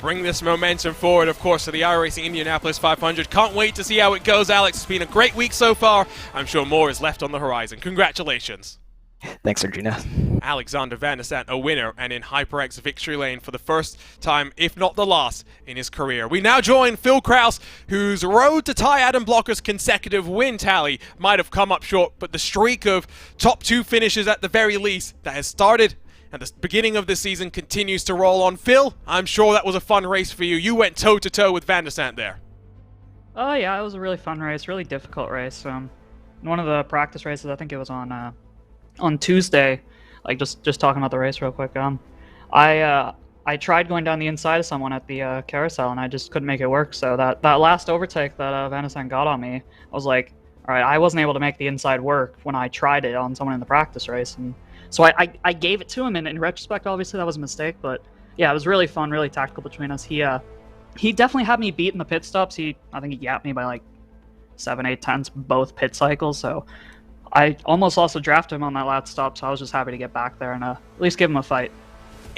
Bring this momentum forward, of course, to the iRacing Indianapolis 500. Can't wait to see how it goes, Alex. It's been a great week so far. I'm sure more is left on the horizon. Congratulations. Thanks, Regina. Alexander Van der Sant, a winner and in HyperX victory lane for the first time, if not the last, in his career. We now join Phil Kraus, whose road to tie Adam Blocker's consecutive win tally might have come up short, but the streak of top 2 finishes at the very least that has started at the beginning of this season continues to roll on. Phil, I'm sure that was a fun race for you. You went toe-to-toe with Van der Sant there. Oh, yeah, it was a really fun race, really difficult race. One of the practice races, I think it was on Tuesday, just talking about the race real quick. I tried going down the inside of someone at the carousel, and I just couldn't make it work. So that last overtake that Van der Sant got on me, I was like, all right, I wasn't able to make the inside work when I tried it on someone in the practice race, and so I gave it to him, and in retrospect, obviously that was a mistake, but yeah, it was really fun, really tactical between us. He definitely had me beat in the pit stops. I think he yapped me by 7, 8 tenths both pit cycles, so I almost lost a draft to him on that last stop, so I was just happy to get back there and at least give him a fight.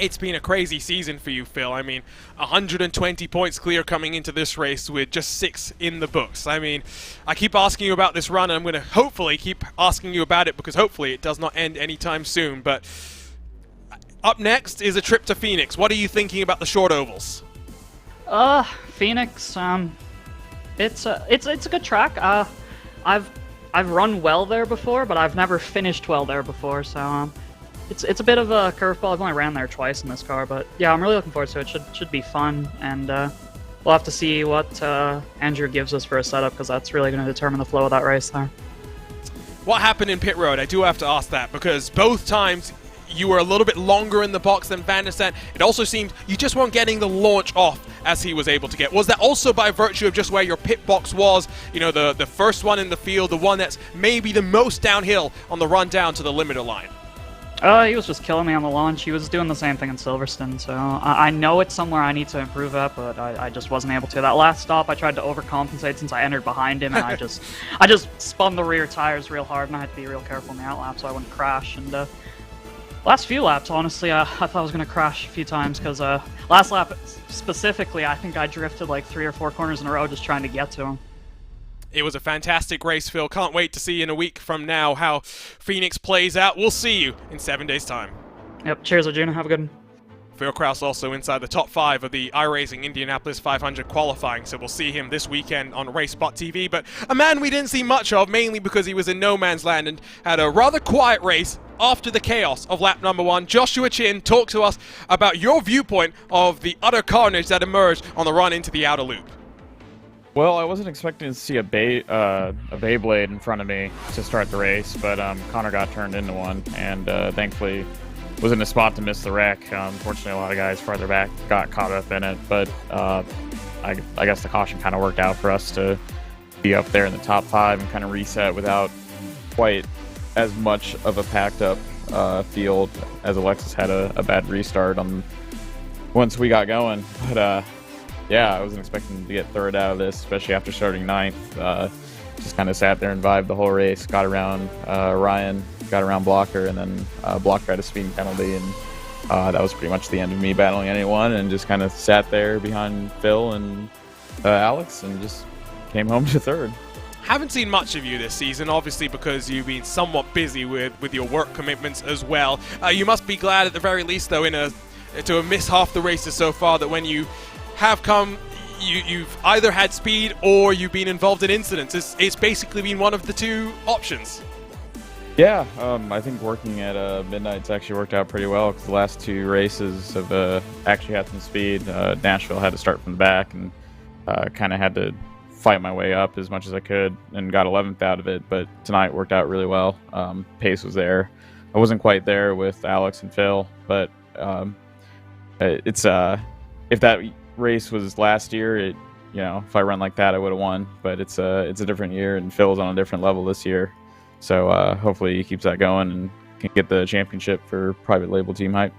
It's been a crazy season for you, Phil. I mean, 120 points clear coming into this race with just 6 in the books. I mean, I keep asking you about this run, and I'm going to hopefully keep asking you about it because hopefully it does not end anytime soon. But up next is a trip to Phoenix. What are you thinking about the short ovals? Phoenix, it's a good track. I've run well there before, but I've never finished well there before, so it's a bit of a curveball. I've only ran there twice in this car, but yeah, I'm really looking forward to it. Should be fun, and we'll have to see what Andrew gives us for a setup, because that's really going to determine the flow of that race there. What happened in pit road? I do have to ask that, because both times you were a little bit longer in the box than Van der Sande. It also seemed you just weren't getting the launch off as he was able to get. Was that also by virtue of just where your pit box was? You know, the first one in the field, the one that's maybe the most downhill on the run down to the limiter line? He was just killing me on the launch. He was doing the same thing in Silverstone, so I know it's somewhere I need to improve at, but I just wasn't able to. That last stop, I tried to overcompensate since I entered behind him, and I just spun the rear tires real hard, and I had to be real careful in the outlap so I wouldn't crash. And last few laps, honestly, I thought I was going to crash a few times, because last lap specifically, I think I drifted like 3 or 4 corners in a row just trying to get to him. It was a fantastic race, Phil. Can't wait to see in a week from now how Phoenix plays out. We'll see you in 7 days' time. Yep, cheers, Arjuna. Have a good one. Phil Kraus also inside the top 5 of the iRacing Indianapolis 500 qualifying, so we'll see him this weekend on RaceSpot TV. But a man we didn't see much of, mainly because he was in no man's land and had a rather quiet race after the chaos of lap number 1. Joshua Chin, talk to us about your viewpoint of the utter carnage that emerged on the run into the outer loop. Well, I wasn't expecting to see a Beyblade in front of me to start the race, but Connor got turned into one, and thankfully was in a spot to miss the wreck. Unfortunately, a lot of guys farther back got caught up in it, but I guess the caution kind of worked out for us to be up there in the top 5 and kind of reset without quite as much of a packed up field, as Alexis had a bad restart once we got going. But yeah, I wasn't expecting to get third out of this, especially after starting 9th. Just kind of sat there and vibed the whole race, got around Ryan, got around Blocker, and then Blocker had a speeding penalty, and that was pretty much the end of me battling anyone, and just kind of sat there behind Phil and Alex and just came home to third. Haven't seen much of you this season, obviously because you've been somewhat busy with your work commitments as well. You must be glad at the very least, though, to have missed half the races so far, that when you have come, you've either had speed or you've been involved in incidents. It's basically been one of the 2 options. Yeah, I think working at Midnight's actually worked out pretty well, because the last 2 races have actually had some speed. Nashville had to start from the back, and kind of had to fight my way up as much as I could and got 11th out of it, but tonight worked out really well. Pace was there. I wasn't quite there with Alex and Phil, but it's if that race was last year, if I run like that, I would have won, but it's a different year, and Phil's on a different level this year, so hopefully he keeps that going and can get the championship for private label team hype.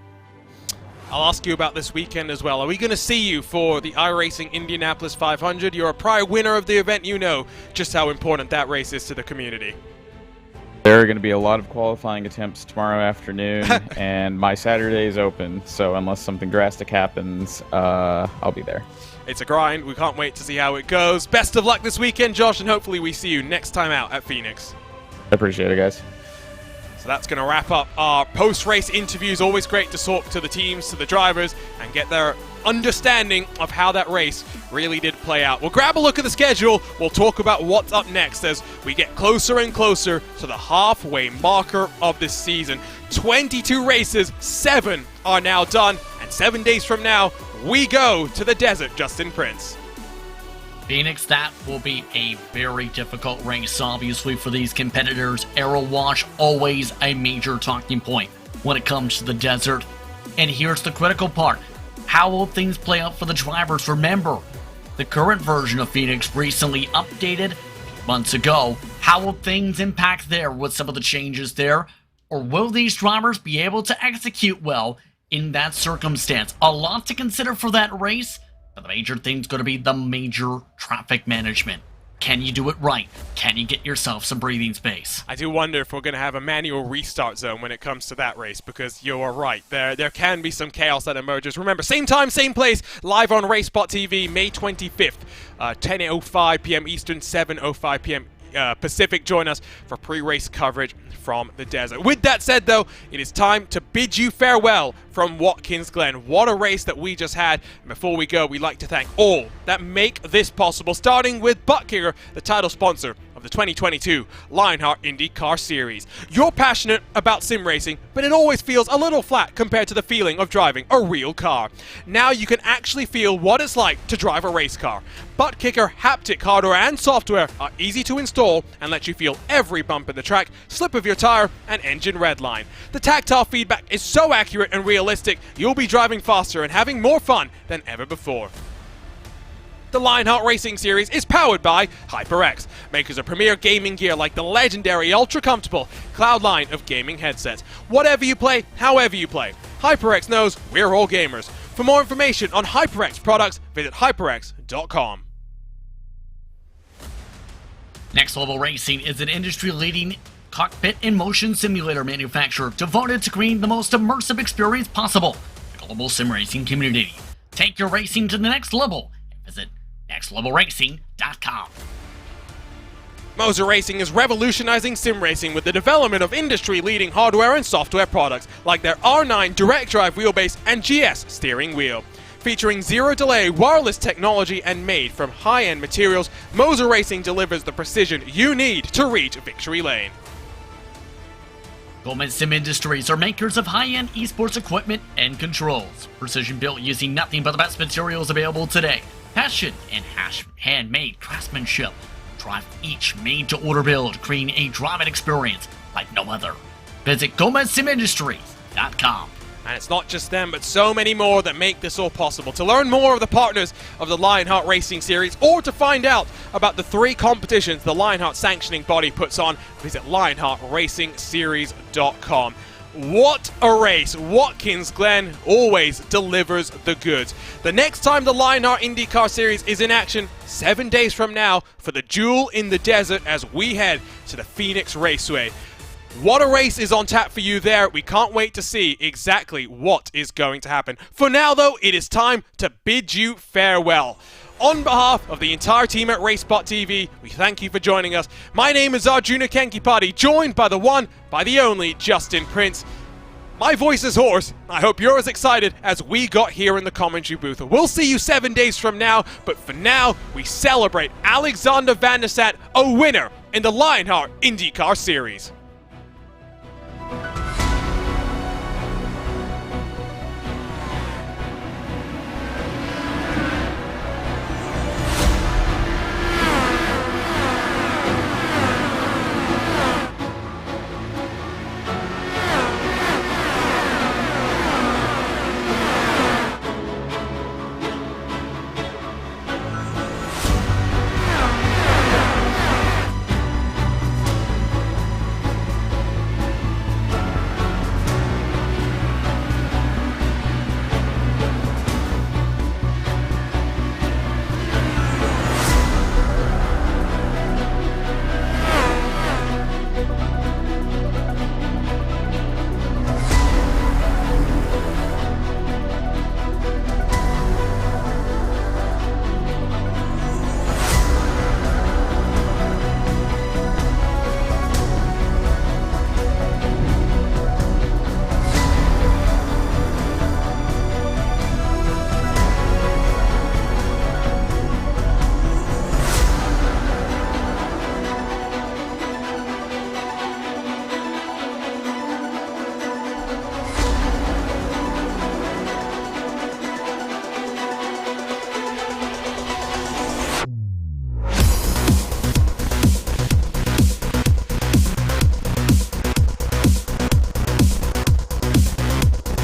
I'll ask you about this weekend as well. Are we going to see you for the iRacing Indianapolis 500? You're a prior winner of the event. You know just how important that race is to the community. There are going to be a lot of qualifying attempts tomorrow afternoon, and my Saturday is open, so unless something drastic happens, I'll be there. It's a grind. We can't wait to see how it goes. Best of luck this weekend, Josh, and hopefully we see you next time out at Phoenix. I appreciate it, guys. So that's going to wrap up our post-race interviews. Always great to talk to the teams, to the drivers, and get their understanding of how that race really did play out. We'll grab a look at the schedule. We'll talk about what's up next as we get closer and closer to the halfway marker of this season. 22 races, 7 are now done, and 7 days from now, we go to the desert, Justin Prince. Phoenix, that will be a very difficult race, obviously, for these competitors. Aero wash, always a major talking point when it comes to the desert. And here's the critical part. How will things play out for the drivers? Remember, the current version of Phoenix recently updated months ago. How will things impact there with some of the changes there? Or will these drivers be able to execute well in that circumstance? A lot to consider for that race. But the major thing's going to be the major traffic management. Can you do it right? Can you get yourself some breathing space? I do wonder if we're going to have a manual restart zone when it comes to that race, because you are right. There can be some chaos that emerges. Remember, same time, same place, live on RaceBot TV, May 25th, 10:05 p.m. Eastern, 7:05 p.m. Pacific. Join us for pre-race coverage from the desert. With that said, though, it is time to bid you farewell from Watkins Glen. What a race that we just had. And before we go, we'd like to thank all that make this possible, starting with Buttkicker, the title sponsor of the 2022 Lionheart IndyCar Series. You're passionate about sim racing, but it always feels a little flat compared to the feeling of driving a real car. Now you can actually feel what it's like to drive a race car. Buttkicker haptic hardware and software are easy to install and let you feel every bump in the track, slip of your tire, and engine redline. The tactile feedback is so accurate and realistic, you'll be driving faster and having more fun than ever before. The Lionheart Racing Series is powered by HyperX, makers of premier gaming gear like the legendary ultra-comfortable Cloud line of gaming headsets. Whatever you play, however you play, HyperX knows we're all gamers. For more information on HyperX products, visit hyperx.com. Next Level Racing is an industry-leading cockpit and motion simulator manufacturer devoted to creating the most immersive experience possible. The global sim racing community. Take your racing to the next level and visit nextlevelracing.com. Moser Racing is revolutionizing sim racing with the development of industry-leading hardware and software products like their R9 direct drive wheelbase and GS steering wheel. Featuring zero-delay wireless technology and made from high-end materials, Moser Racing delivers the precision you need to reach victory lane. Goldman Sim Industries are makers of high-end esports equipment and controls. Precision built using nothing but the best materials available today. Passion and handmade craftsmanship drive each made-to-order build, creating a driving experience like no other. Visit GomezSimIndustries.com. And it's not just them, but so many more that make this all possible. To learn more of the partners of the Lionheart Racing Series, or to find out about the 3 competitions the Lionheart sanctioning body puts on, visit LionheartRacingSeries.com. What a race! Watkins Glen always delivers the goods. The next time the Lionheart IndyCar Series is in action, 7 days from now, for the Jewel in the Desert as we head to the Phoenix Raceway. What a race is on tap for you there. We can't wait to see exactly what is going to happen. For now, though, it is time to bid you farewell. On behalf of the entire team at RaceBot TV, we thank you for joining us. My name is Arjuna Kenkipati, joined by the one, by the only, Justin Prince. My voice is hoarse. I hope you're as excited as we got here in the commentary booth. We'll see you 7 days from now, but for now, we celebrate Alexander Van der Sat, a winner in the Lionheart IndyCar Series.